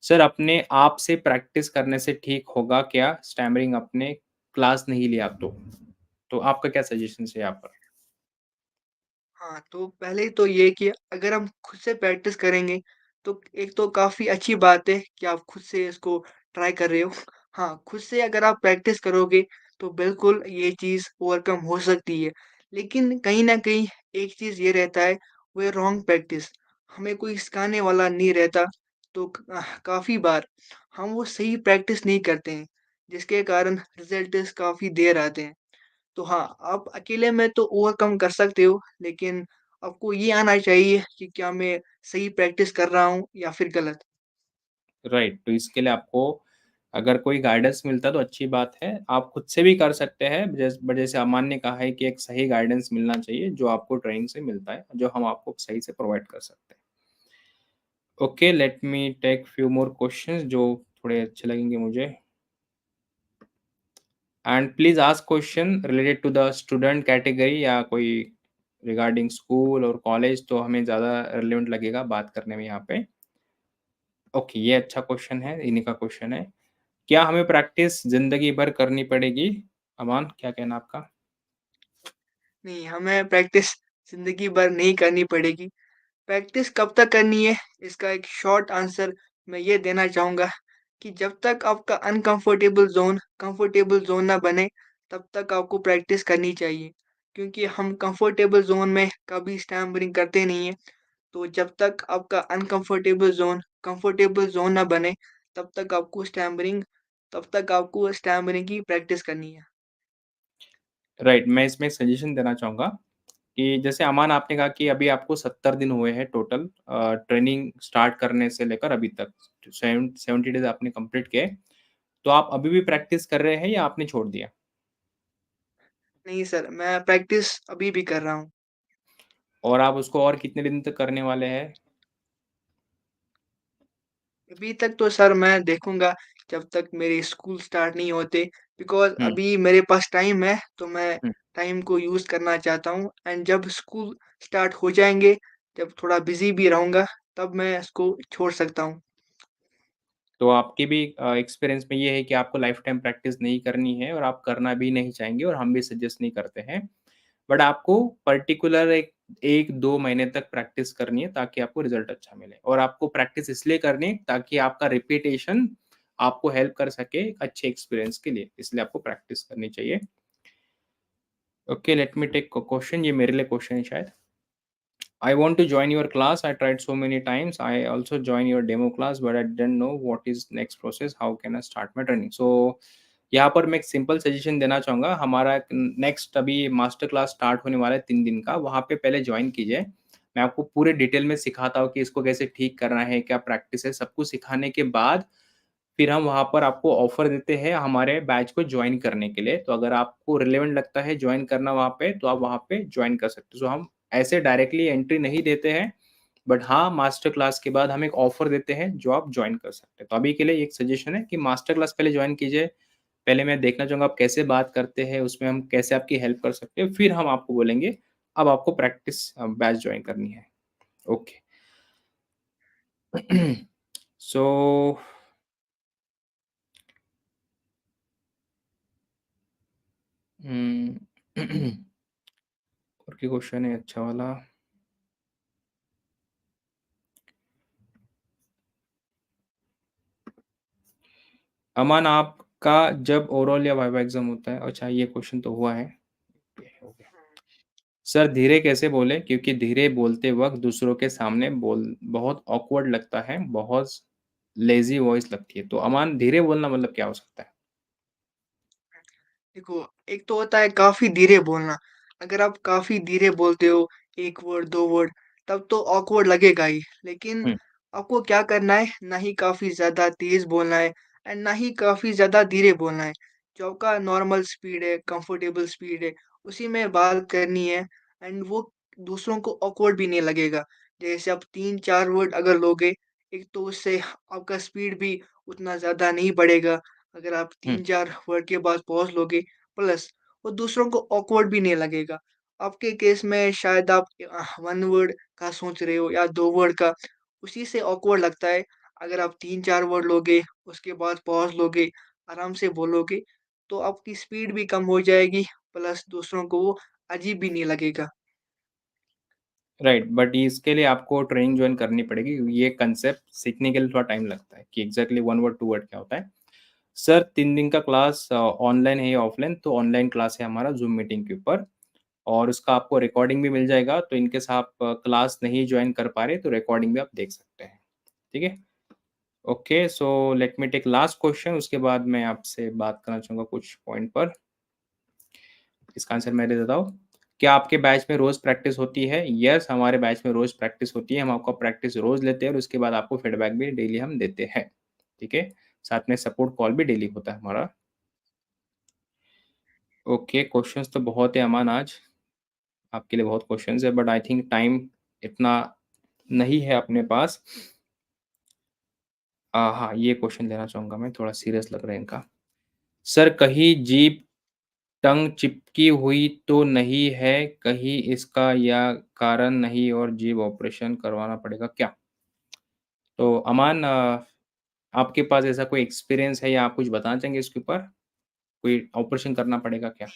Sir, अपने आप से प्रैक्टिस करने से ठीक होगा क्या स्टैमरिंग अपने क्लास नहीं लिया तो? तो आपका क्या सजेशंस है यहाँ पर? हाँ, तो पहले तो ये कि अगर हम खुद से प्रैक्टिस करेंगे, तो एक तो काफ़ी अच्छी बात है कि आप खुद से इसको ट्राई कर रहे हो। हाँ, खुद से अगर आप प्रैक्टिस करोगे, तो बिल्कुल ये चीज़ ओवरकम हो सकती है। लेकिन कहीं न कहीं एक चीज़ ये रहता है, वो है रॉन्ग प्रैक्टिस। हमें कोई सिखाने वाला नहीं रहता, तो काफ़ी बार हम वो सही प्रैक्टिस नहीं करते हैं, जिसके कारण रिज़ल्ट्स काफ़ी देर आते हैं। तो हाँ, आप अकेले में तो ओवरकम कर सकते हो, लेकिन आपको ये आना चाहिए कि क्या मैं सही प्रैक्टिस कर रहा हूँ या फिर गलत। राइट, तो इसके लिए आपको अगर कोई गाइडेंस मिलता है तो अच्छी बात है। आप खुद से भी कर सकते हैं, जैसे अमान ने कहा है कि एक सही गाइडेंस मिलना चाहिए, जो आपको ट्रेनिंग से मिलता है, जो हम आपको सही से प्रोवाइड कर सकते हैं। Okay, let me take few more questions जो थोड़े अच्छे लगेंगे मुझे। And please ask question related to the student category, या कोई रिगार्डिंग स्कूल और कॉलेज, तो हमें ज़्यादा रिलेवेंट लगेगा बात करने में यहाँ पे। ओके, ये अच्छा क्वेश्चन है, इन्हीं का क्वेश्चन है। क्या हमें प्रैक्टिस ज़िंदगी भर करनी पड़ेगी? अमान, क्या कहना आपका? नहीं, हमें प्रैक्टिस ज़िंदगी भर नहीं करनी पड़ेगी। प्रैक्टिस कब तक करनी है, इसका एक शॉर्ट आंसर मैं ये देना चाहूँगा कि जब तक आपका अनकंफर्टेबल ज़ोन कंफर्टेबल ज़ोन ना बने, तब तक आपको प्रैक्टिस करनी चाहिए। क्योंकि हम कंफर्टेबल ज़ोन में कभी स्टैम्परिंग करते नहीं हैं। तो जब तक आपका अनकंफर्टेबल ज़ोन कंफर्टेबल ज़ोन ना बने, तब तक आपको स्टैमरिंग की प्रैक्टिस करनी है। राइट, मैं इसमें एक सजेशन देना चाहूँगा कि जैसे अमान आपने कहा कि अभी आपको 70 दिन हुए हैं टोटल ट्रेनिंग स्टार्ट करने से लेकर अभी तक, 70 डेज़ आपने कंप्लीट किए। तो आप अभी भी प्रैक्टिस कर रहे हैं या आपने छोड़ दिया? नहीं सर, मैं प्रैक्टिस अभी भी कर रहा हूँ। और आप उसको और कितने दिन तक करने वाले हैं? अभी तक तो सर मैं देखूँगा जब तक मेरे स्कूल स्टार्ट नहीं होते, बिकॉज़ हुँ, अभी मेरे पास टाइम है, तो मैं हुँ। टाइम को यूज़ करना चाहता हूँ एंड जब स्कूल स्टार्ट हो जाएँगे, जब थोड़ा बिज़ी भी रहूँगा, तब मैं इसको छोड़ सकता हूँ। तो आपकी भी एक्सपीरियंस में ये है कि आपको लाइफ टाइम प्रैक्टिस नहीं करनी है, और आप करना भी नहीं चाहेंगे, और हम भी सजेस्ट नहीं करते हैं। बट आपको पर्टिकुलर एक 1-2 महीने तक प्रैक्टिस करनी है, ताकि आपको रिज़ल्ट अच्छा मिले, और आपको प्रैक्टिस इसलिए करनी है ताकि आपका रिपिटेशन आपको हेल्प कर सके अच्छे एक्सपीरियंस के लिए, इसलिए आपको प्रैक्टिस करनी चाहिए। Okay, let me take question, ये मेरे लिए क्वेश्चन है शायद। I want to join your class. I tried so many times. I also joined your demo class, but I didn't know what is next process. How can I start my training? So यहाँ पर मैं एक simple suggestion देना चाहूँगा। हमारा next अभी master class start होने वाला है 3 दिन का, वहाँ पे पहले जॉइन कीजिए। मैं आपको पूरे डिटेल में सिखाता हूँ कि इसको कैसे ठीक करना है, क्या प्रैक्टिस है, सब कुछ सिखाने के बाद फिर हम वहाँ पर आपको ऑफ़र देते हैं हमारे बैच को जॉइन करने के लिए। तो अगर आपको रिलेवेंट लगता है जॉइन करना वहाँ पे, तो आप वहाँ पे जॉइन कर सकते हो। सो हम ऐसे डायरेक्टली एंट्री नहीं देते हैं, बट हाँ, मास्टर क्लास के बाद हम एक ऑफ़र देते हैं जो आप जॉइन कर सकते हैं। तो अभी के लिए एक सजेशन है कि मास्टर क्लास पहले जॉइन कीजिए। पहले मैं देखना चाहूँगा आप कैसे बात करते हैं, उसमें हम कैसे आपकी हेल्प कर सकते हैं, फिर हम आपको बोलेंगे, अब आपको प्रैक्टिस बैच जॉइन करनी है। ओके। सो हुँ, और क्या क्वेश्चन है अच्छा वाला? अमान आपका जब ओरल या वाइवा एग्ज़ाम होता है अच्छा ये क्वेश्चन तो हुआ है। Okay, okay. सर धीरे कैसे बोलें? क्योंकि धीरे बोलते वक़्त दूसरों के सामने बोल बहुत ऑकवर्ड लगता है, बहुत लेज़ी वॉइस लगती है। तो अमान धीरे बोलना मतलब क्या हो सकता है? देखो, एक तो होता है काफ़ी धीरे बोलना। अगर आप काफ़ी धीरे बोलते हो 1 वर्ड, 2 वर्ड तब तो ऑकवर्ड लगेगा ही। लेकिन हुँ, आपको क्या करना है, ना ही काफ़ी ज़्यादा तेज़ बोलना है एंड ना ही काफ़ी ज़्यादा धीरे बोलना है। जो आपका नॉर्मल स्पीड है, कंफर्टेबल स्पीड है, उसी में बात करनी है एंड वो दूसरों को ऑकवर्ड भी नहीं लगेगा। जैसे आप 3-4 वर्ड अगर लोगे, एक तो उससे आपका स्पीड भी उतना ज़्यादा नहीं बढ़ेगा। अगर आप हुँ। 3-4 वर्ड के बाद पॉज़ लोगे, प्लस वो दूसरों को ऑकवर्ड भी नहीं लगेगा। आपके केस में शायद आप 1 वर्ड का सोच रहे हो या 2 वर्ड का, उसी से ऑकवर्ड लगता है। अगर आप 3-4 वर्ड लोगे, उसके बाद पॉज़ लोगे, आराम से बोलोगे, तो आपकी स्पीड भी कम हो जाएगी, प्लस दूसरों को वो अजीब भी नहीं लगेगा। राइट, बट इसके लिए आपको ट्रेनिंग जॉइन करनी पड़ेगी क्योंकि ये कंसेप्ट सीखने के लिए थोड़ा टाइम लगता है कि एग्ज़ैक्टली 1 वर्ड, 2 वर्ड क्या होता है। सर 3 दिन का क्लास ऑनलाइन है या ऑफ़लाइन? तो ऑनलाइन क्लास है हमारा ज़ूम मीटिंग के ऊपर और उसका आपको रिकॉर्डिंग भी मिल जाएगा, तो इन केस आप क्लास नहीं जॉइन कर पा रहे, तो रिकॉर्डिंग भी आप देख सकते हैं। ठीक है? Okay, so let me take last question उसके बाद मैं आपसे बात करना चाहूँगा कुछ पॉइंट पर। इसका आंसर मैं दे देता हूँ। क्या आपके बैच में रोज़ प्रैक्टिस होती है? यस, हमारे बैच में रोज़ प्रैक्टिस होती है। हम आपका प्रैक्टिस रोज़ लेते हैं और उसके बाद आपको फीडबैक भी डेली हम देते हैं। ठीक है? साथ में सपोर्ट कॉल भी डेली होता है हमारा। ओके, क्वेश्चंस तो बहुत है अमान आज। आपके लिए बहुत क्वेश्चंस है बट आई थिंक टाइम इतना नहीं है अपने पास। हाँ, ये क्वेश्चन लेना चाहूँगा मैं, थोड़ा सीरियस लग रहा है इनका। सर कहीं जीभ टंग चिपकी हुई तो नहीं है, कहीं इसका या कारण नहीं और जीभ ऑपरेशन करवाना पड़ेगा क्या? तो अमान आपके पास ऐसा कोई एक्सपीरियंस है या आप कुछ बताना चाहेंगे इसके ऊपर? कोई ऑपरेशन करना पड़ेगा क्या?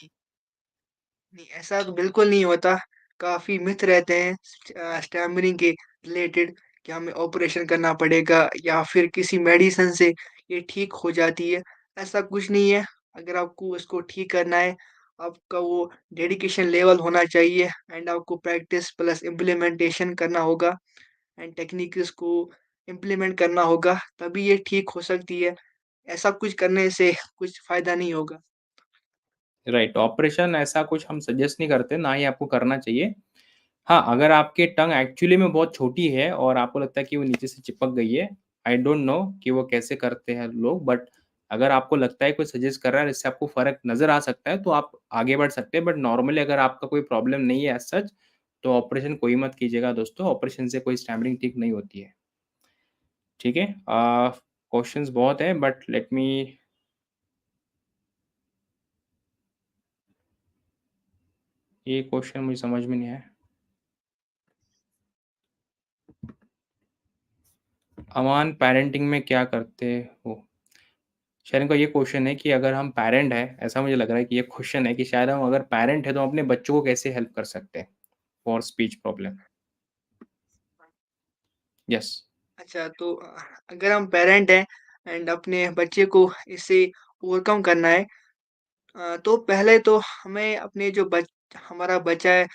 नहीं, ऐसा तो बिल्कुल नहीं होता। काफ़ी मिथ रहते हैं स्टैमरिंग के रिलेटेड कि हमें ऑपरेशन करना पड़ेगा या फिर किसी मेडिसिन से ये ठीक हो जाती है। ऐसा कुछ नहीं है। अगर आपको इसको ठीक करना है, आपका वो डेडिकेशन लेवल होना चाहिए एंड आपको प्रैक्टिस प्लस इम्प्लीमेंटेशन करना होगा एंड टेक्निक्स को इम्प्लीमेंट करना होगा, तभी ये ठीक हो सकती है। ऐसा कुछ करने से कुछ फ़ायदा नहीं होगा। राइट, ऑपरेशन ऐसा कुछ हम सजेस्ट नहीं करते, ना ही आपको करना चाहिए। हाँ, अगर आपकी टंग एक्चुअली में बहुत छोटी है और आपको लगता है कि वो नीचे से चिपक गई है, आई डोंट नो कि वो कैसे करते हैं लोग बट अगर आपको लगता है कोई सजेस्ट कर रहा है जिससे आपको फ़र्क नज़र आ सकता है, तो आप आगे बढ़ सकते हैं बट नॉर्मली अगर आपका कोई प्रॉब्लम नहीं है एज़ सच, तो ऑपरेशन कोई मत कीजिएगा दोस्तों, ऑपरेशन से कोई स्टैमरिंग ठीक नहीं होती है। ठीक है? क्वेश्चंस बहुत हैं बट लेट मी ये क्वेश्चन मुझे समझ में नहीं आया। अमान पेरेंटिंग में क्या करते हो? शायद इनका ये क्वेश्चन है कि अगर हम पैरेंट हैं, ऐसा मुझे लग रहा है कि ये क्वेश्चन है कि शायद हम अगर पैरेंट हैं, तो हम अपने बच्चों को कैसे हेल्प कर सकते हैं फॉर स्पीच प्रॉब्लम? यस। अच्छा तो अगर हम पेरेंट हैं एंड अपने बच्चे को इससे ओवरकम करना है तो पहले तो हमें अपने जो बच हमारा बच्चा है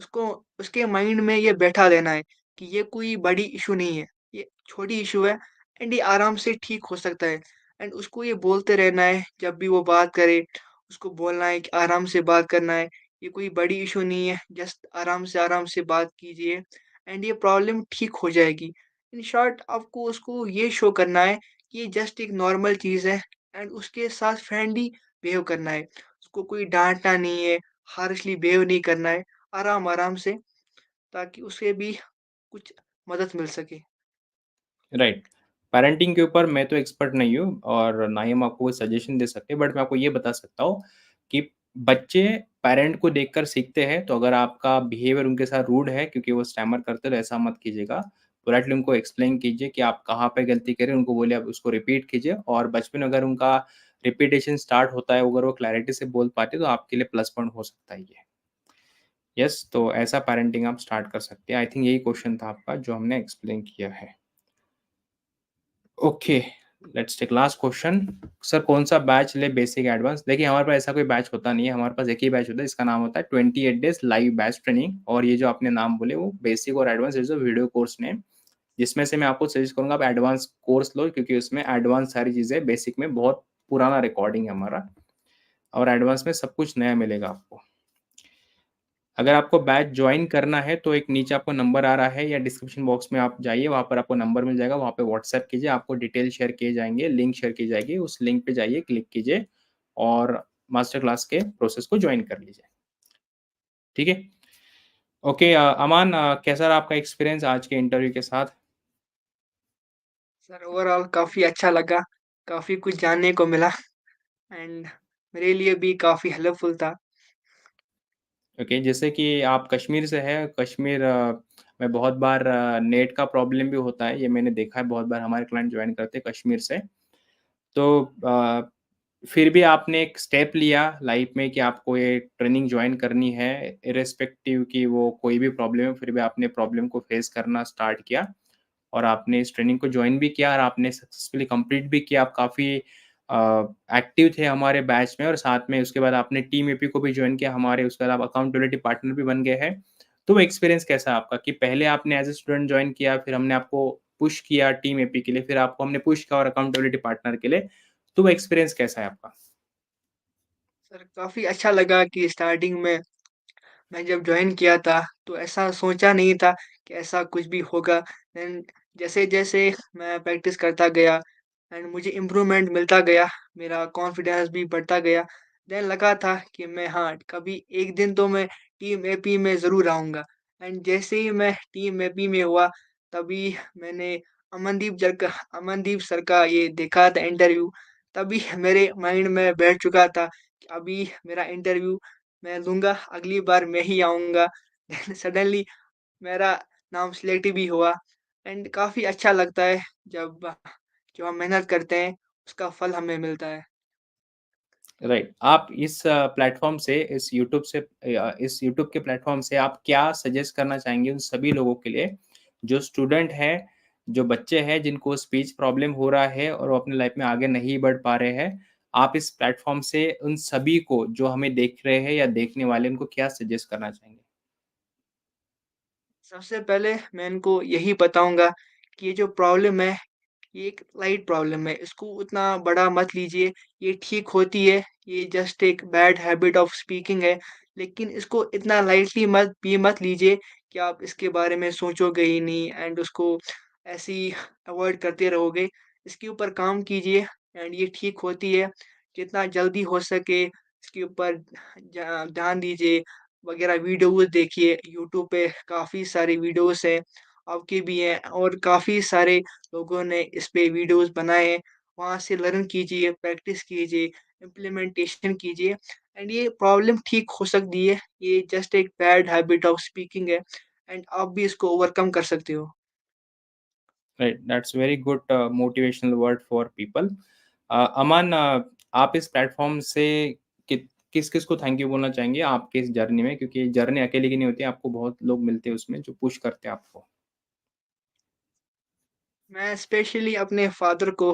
उसको उसके माइंड में ये बैठा देना है कि ये कोई बड़ी इश्यू नहीं है, ये छोटी इश्यू है एंड ये आराम से ठीक हो सकता है। एंड उसको ये बोलते रहना है जब भी वो बात करे, उसको बोलना है कि आराम से बात करना है, ये कोई बड़ी इश्यू नहीं है, जस्ट आराम से बात कीजिए एंड ये प्रॉब्लम ठीक हो जाएगी। इन शॉर्ट आपको उसको ये शो करना है कि ये जस्ट एक नॉर्मल चीज़ है एंड उसके साथ फ्रेंडली बिहेव करना है। उसको कोई डाँटना नहीं है, हार्शली बिहेव नहीं करना है, आराम-आराम से ताकि उसे भी कुछ मदद मिल सके। राइट। पैरेंटिंग के ऊपर मैं तो एक्सपर्ट नहीं हूँ और ना ही हम आपको कोई सजेशन दे सकते, बट मैं आपको ये बता सकता हूँ कि बच्चे पेरेंट को देखकर सीखते हैं, तो अगर आपका बिहेवियर उनके साथ रूड है क्योंकि वो स्टैमर करते हैं, तो ऐसा मत कीजिएगा। पोलाइटली उनको एक्सप्लेन कीजिए कि आप कहाँ पे गलती करें, उनको बोलिए आप उसको रिपीट कीजिए और बचपन में अगर उनका रिपिटेशन स्टार्ट होता है, अगर वो क्लैरिटी से बोल पाते हैं, तो आपके लिए प्लस पॉइंट हो सकता है ये। यस, तो ऐसा पैरेंटिंग आप स्टार्ट कर सकते हैं। आई थिंक यही क्वेश्चन था आपका जो हमने एक्सप्लेन किया है। Okay, let's take last question. Sir कौन-सा बैच ले बेसिक एडवांस? देखिए हमारे पास ऐसा कोई बैच होता नहीं है, हमारे पास एक ही बैच होता है, इसका नाम होता है 28 डेज़ लाइव बैच ट्रेनिंग और ये जो आपने नाम बोले वो बेसिक और advance is a video course name, जिसमें से मैं आपको सजेस्ट करूँगा आप एडवांस कोर्स लो क्योंकि उसमें एडवांस सारी चीज़ें, बेसिक में बहुत पुराना रिकॉर्डिंग है हमारा और एडवांस में सब कुछ नया मिलेगा आपको। अगर आपको बैच जॉइन करना है तो एक नीचे आपको नंबर आ रहा है या डिस्क्रिप्शन बॉक्स में आप जाइए, वहाँ पर आपको नंबर मिल जाएगा, वहाँ पे व्हाट्सएप कीजिए, आपको डिटेल शेयर किए जाएँगे, लिंक शेयर की जाएगी, उस लिंक पे जाइए, क्लिक कीजिए और मास्टर क्लास के प्रोसेस को जॉइन कर लीजिए। ठीक है? ओके अमान कैसा रहा आपका एक्सपीरियंस आज के इंटरव्यू के साथ? सर ओवरऑल काफ़ी अच्छा लगा, काफ़ी कुछ जानने को मिला एंड मेरे लिए भी काफ़ी हेल्पफुल था। ओके, जैसे कि आप कश्मीर से हैं, कश्मीर में बहुत बार नेट का प्रॉब्लम भी होता है, ये मैंने देखा है बहुत बार हमारे क्लाइंट जॉइन करते हैं कश्मीर से। तो फिर भी आपने एक स्टेप लिया लाइफ में कि आपको ये ट्रेनिंग जॉइन करनी है, इर्रेस्पेक्टिव कि वो कोई भी प्रॉब्लम है, फिर भी आपने प्रॉब्लम को फेस करना स्टार्ट किया और आपने इस ट्रेनिंग को जॉइन भी किया और आपने सक्सेसफुली कंप्लीट भी किया। आप काफ़ी एक्टिव थे हमारे बैच में और साथ में उसके बाद आपने टीम एपी को भी जॉइन किया हमारे, उसके बाद आप अकाउंटेबिलिटी पार्टनर भी बन गए हैं। तो वो एक्सपीरियंस कैसा है आपका कि पहले आपने एज़ अ स्टूडेंट जॉइन किया, फिर हमने आपको पुश किया टीम एपी के लिए, फिर आपको हमने पुश किया और अकाउंटेबिलिटी पार्टनर के लिए। तो वो एक्सपीरियंस कैसा है आपका? सर काफ़ी अच्छा लगा कि स्टार्टिंग में मैं जब जॉइन किया था, तो ऐसा सोचा नहीं था कि ऐसा कुछ भी होगा। देन जैसे-जैसे मैं प्रैक्टिस करता गया एंड मुझे इम्प्रूवमेंट मिलता गया, मेरा कॉन्फिडेंस भी बढ़ता गया। देन लगा था कि मैं हाँ, कभी एक दिन तो मैं टीम एपी में ज़रूर आऊँगा। एंड जैसे ही मैं टीम एपी में हुआ, तभी मैंने अमनदीप सर का ये देखा था इंटरव्यू, तभी मेरे माइंड में बैठ चुका था कि अभी मेरा इंटरव्यू मैं दूँगा, अगली बार मैं ही आऊँगा। देन सडनली मेरा नाम सिलेक्ट भी हुआ एंड काफ़ी अच्छा लगता है जब जब हम मेहनत करते हैं, उसका फल हमें मिलता है। राइट। आप इस प्लेटफ़ॉर्म से, इस यूट्यूब के प्लेटफ़ॉर्म से आप क्या सजेस्ट करना चाहेंगे उन सभी लोगों के लिए, जो स्टूडेंट हैं, जो बच्चे हैं, जिनको स्पीच प्रॉब्लम हो रहा है और वो अपनी लाइफ़ में आगे नहीं बढ़ पा रहे हैं? आप इस प्लेटफ़ॉर्म से उन सभी को, जो हमें देख रहे हैं या देखने वाले, उनको क्या सजेस्ट करना चाहेंगे? सबसे पहले मैं इनको यही बताऊँगा कि ये जो प्रॉब्लम है, ये एक लाइट प्रॉब्लम है, इसको उतना बड़ा मत लीजिए, ये ठीक होती है, ये जस्ट एक बैड हैबिट ऑफ स्पीकिंग है, लेकिन इसको इतना लाइटली मत लीजिए कि आप इसके बारे में सोचोगे ही नहीं एंड उसको ऐसे ही अवॉइड करते रहोगे। इसके ऊपर काम कीजिए एंड ये ठीक होती है, जितना जल्दी हो सके इसके ऊपर ध्यान दीजिए, वगैरह वीडियोज़ देखिए, यूट्यूब पे काफ़ी सारे वीडियोज़ हैं, आपके भी हैं और काफ़ी सारे लोगों ने इस पे वीडियोज़ बनाए हैं, वहाँ से लर्न कीजिए, प्रैक्टिस कीजिए, इम्प्लीमेंटेशन कीजिए एंड ये प्रॉब्लम ठीक हो सकती है। ये जस्ट एक बैड हैबिट ऑफ स्पीकिंग है एंड आप भी इसको ओवरकम कर सकते हो। Right, that's very good motivational word for people. Aman आप इस प्लेटफ़ॉर्म से कि किस-किस को थैंक यू बोलना चाहेंगे आपके इस जर्नी में? क्योंकि जर्नी अकेले की नहीं होती, आपको बहुत लोग मिलते हैं उसमें जो पुश करते हैं आपको। मैं स्पेशली अपने फ़ादर को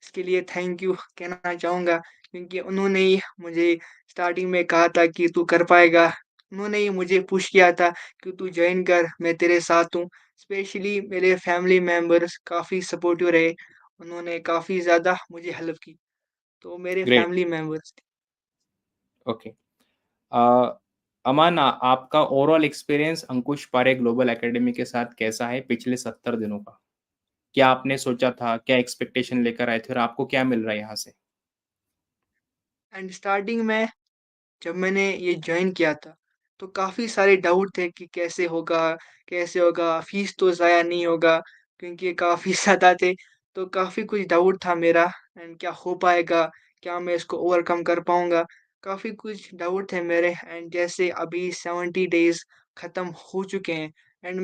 इसके लिए थैंक यू कहना चाहूँगा क्योंकि उन्होंने ही मुझे स्टार्टिंग में कहा था कि तू कर पाएगा। उन्होंने ही मुझे पुश किया था कि तू जॉइन कर, मैं तेरे साथ हूँ। स्पेशली मेरे फैमिली मेंबर्स काफ़ी सपोर्टिव रहे, उन्होंने काफ़ी ज़्यादा मुझे हेल्प की, तो मेरे ग्रेट, फैमिली मेंबर्स थे। ओके। अ, अमान, आपका ओवरऑल एक्सपीरियंस अंकुश पारे ग्लोबल एकेडमी के साथ कैसा है पिछले 70 दिनों का? क्या आपने सोचा था? क्या एक्सपेक्टेशन लेकर आए थे और आपको क्या मिल रहा है यहाँ से? एंड स्टार्टिंग में जब मैंने ये जॉइन किया था, तो काफ़ी सारे डाउट थे कि कैसे होगा, कैसे होगा? फ़ीस तो ज़ाया नहीं होगा क्योंकि काफ़ी ज़्यादा थे, तो काफ़ी कुछ डाउट था मेरा एंड क्या हो पाएगा? क्या मैं इसको ओवरकम कर पाऊँगा? काफ़ी कुछ डाउट थे मेरे एंड जैसे अभी 70 डेज़ ख़त्म हो चुके हैं एंड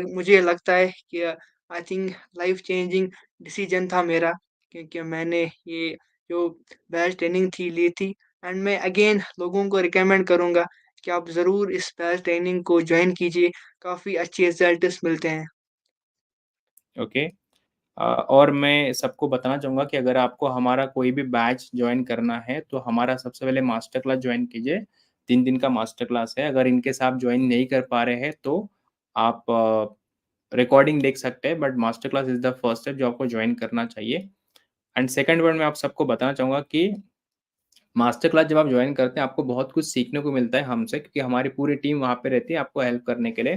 मुझे लगता है कि I think life changing decision था मेरा क्योंकि मैंने ये जो बैच ट्रेनिंग थी ली थी एंड मैं अगेन लोगों को रिकमेंड करूँगा कि आप ज़रूर इस बैच ट्रेनिंग को जॉइन कीजिए, काफ़ी अच्छे रिज़ल्ट्स मिलते हैं। ओके। और मैं सबको बताना चाहूँगा कि अगर आपको हमारा कोई भी बैच जॉइन करना है, तो हमारा सबसे पहले मास्टर क्लास जॉइन कीजिए। 3 दिन का मास्टर क्लास है। अगर इन केस आप जॉइन नहीं कर पा रहे हैं, तो आप रिकॉर्डिंग देख सकते हैं, but master class is the first step जो आपको जॉइन करना चाहिए। एंड सेकंड वर्ड मैं आप सबको बताना चाहूँगा कि मास्टर क्लास जब आप जॉइन करते हैं, आपको बहुत कुछ सीखने को मिलता है हमसे, क्योंकि हमारी पूरी टीम वहाँ पे रहती है आपको हेल्प करने के लिए।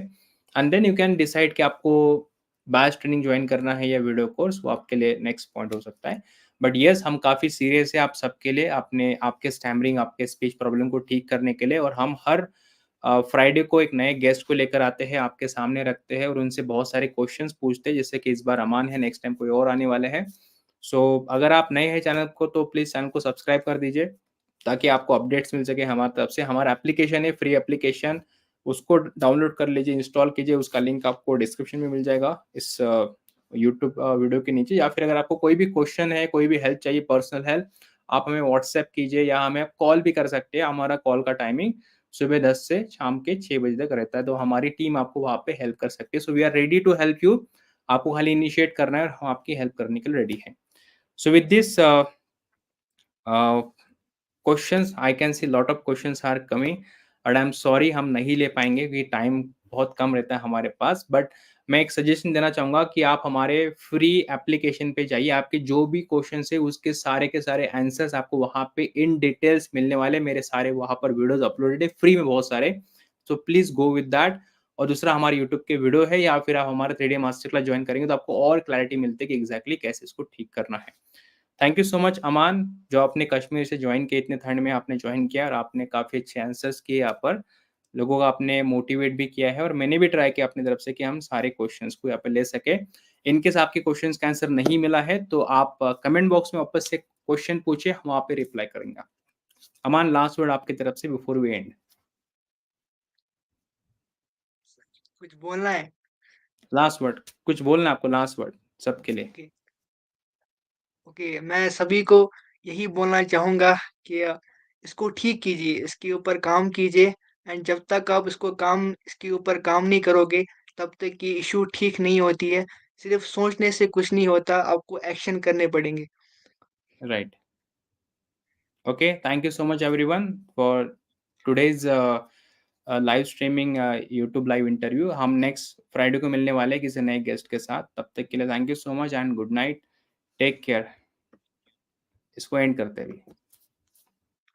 And then you can decide कि आपको बैच ट्रेनिंग जॉइन करना है या वीडियो कोर्स, वो आपके लिए नेक्स्ट पॉइंट हो सकता है। बट येस, हम काफ़ी सीरियस है आप सबके लिए, अपने आपके स्टैमरिंग, आपके स्पीच प्रॉब्लम को ठीक करने के लिए, और हम हर फ्राइडे को एक नए गेस्ट को लेकर आते हैं, आपके सामने रखते हैं और उनसे बहुत सारे क्वेश्चंस पूछते हैं, जैसे कि इस बार अमान है, नेक्स्ट टाइम कोई और आने वाले हैं। सो अगर आप नए हैं चैनल को, तो प्लीज़ चैनल को सब्सक्राइब कर दीजिए, ताकि आपको अपडेट्स मिल सके हमारी तरफ से। हमारा एप्लीकेशन है, फ्री एप्लीकेशन, उसको डाउनलोड कर लीजिए, इंस्टॉल कीजिए, उसका लिंक आपको डिस्क्रिप्शन में मिल जाएगा इस यूट्यूब वीडियो के नीचे। या फिर अगर आपको कोई भी क्वेश्चन है, कोई भी हेल्प चाहिए, पर्सनल हेल्प, आप हमें व्हाट्सएप कीजिए या हमें आप कॉल भी कर सकते हैं। हमारा कॉल का टाइमिंग सुबह 10 से शाम के 6 बजे तक रहता है, तो हमारी टीम आपको वहाँ पे हेल्प कर सकती है। So we are ready to help you. आपको खाली इनिशिएट करना है और हम आपकी हेल्प करने के लिए रेडी हैं। So with this questions, I can see lot of questions are coming, but I am sorry हम नहीं ले पाएँगे क्योंकि टाइम बहुत कम रहता है हमारे पास। बट मैं एक सजेशन देना चाहूँगा कि आप हमारे फ्री एप्लीकेशन पे जाइए, आपके जो भी क्वेश्चंस है उसके सारे के सारे आंसर्स आपको वहाँ पे इन डिटेल्स मिलने वाले हैं। मेरे सारे वहाँ पर वीडियोज़ अपलोडेड है फ्री में बहुत सारे, so please go with that. और दूसरा हमारे यूट्यूब के वीडियो है, या फिर आप हमारा 3 डे मास्टर क्लास जॉइन करेंगे तो आपको और क्लैरिटी मिलती है कि एग्ज़ैक्टली कैसे इसको ठीक करना है। थैंक यू सो मच अमान, जो आपने कश्मीर से जॉइन किए, इतने ठंड में आपने जॉइन किया और आपने काफ़ी अच्छे आंसर्स किए यहाँ पर। लोगों को आपने मोटिवेट भी किया है और मैंने भी ट्राई किया अपनी तरफ से कि हम सारे क्वेश्चंस को यहाँ पे ले सकें। इन केस आपके क्वेश्चंस का आंसर नहीं मिला है, तो आप कमेंट बॉक्स में वापस से क्वेश्चन पूछिए, हम वहाँ पे रिप्लाई करेंगे। अमान, लास्ट वर्ड आपकी तरफ से बिफोर वी एंड। कुछ बोलना है? लास्ट वर्ड, कुछ बोलना है आपको, लास्ट वर्ड सबके लिए। ओके, ओके, मैं सभी को यही बोलना चाहूँगा कि इसको ठीक कीजिए, इसके ऊपर काम कीजिए एंड जब तक आप इसके ऊपर काम नहीं करोगे, तब तक ये इश्यू ठीक नहीं होती है। सिर्फ़ सोचने से कुछ नहीं होता, आपको एक्शन करने पड़ेंगे। Right. Okay, thank you so much everyone for today's live streaming YouTube live interview. हम नेक्स्ट फ्राइडे को मिलने वाले हैं किसी नए गेस्ट के साथ। तब तक के लिए thank you so much and good night. Take care. इसको एंड करते हैं अभी।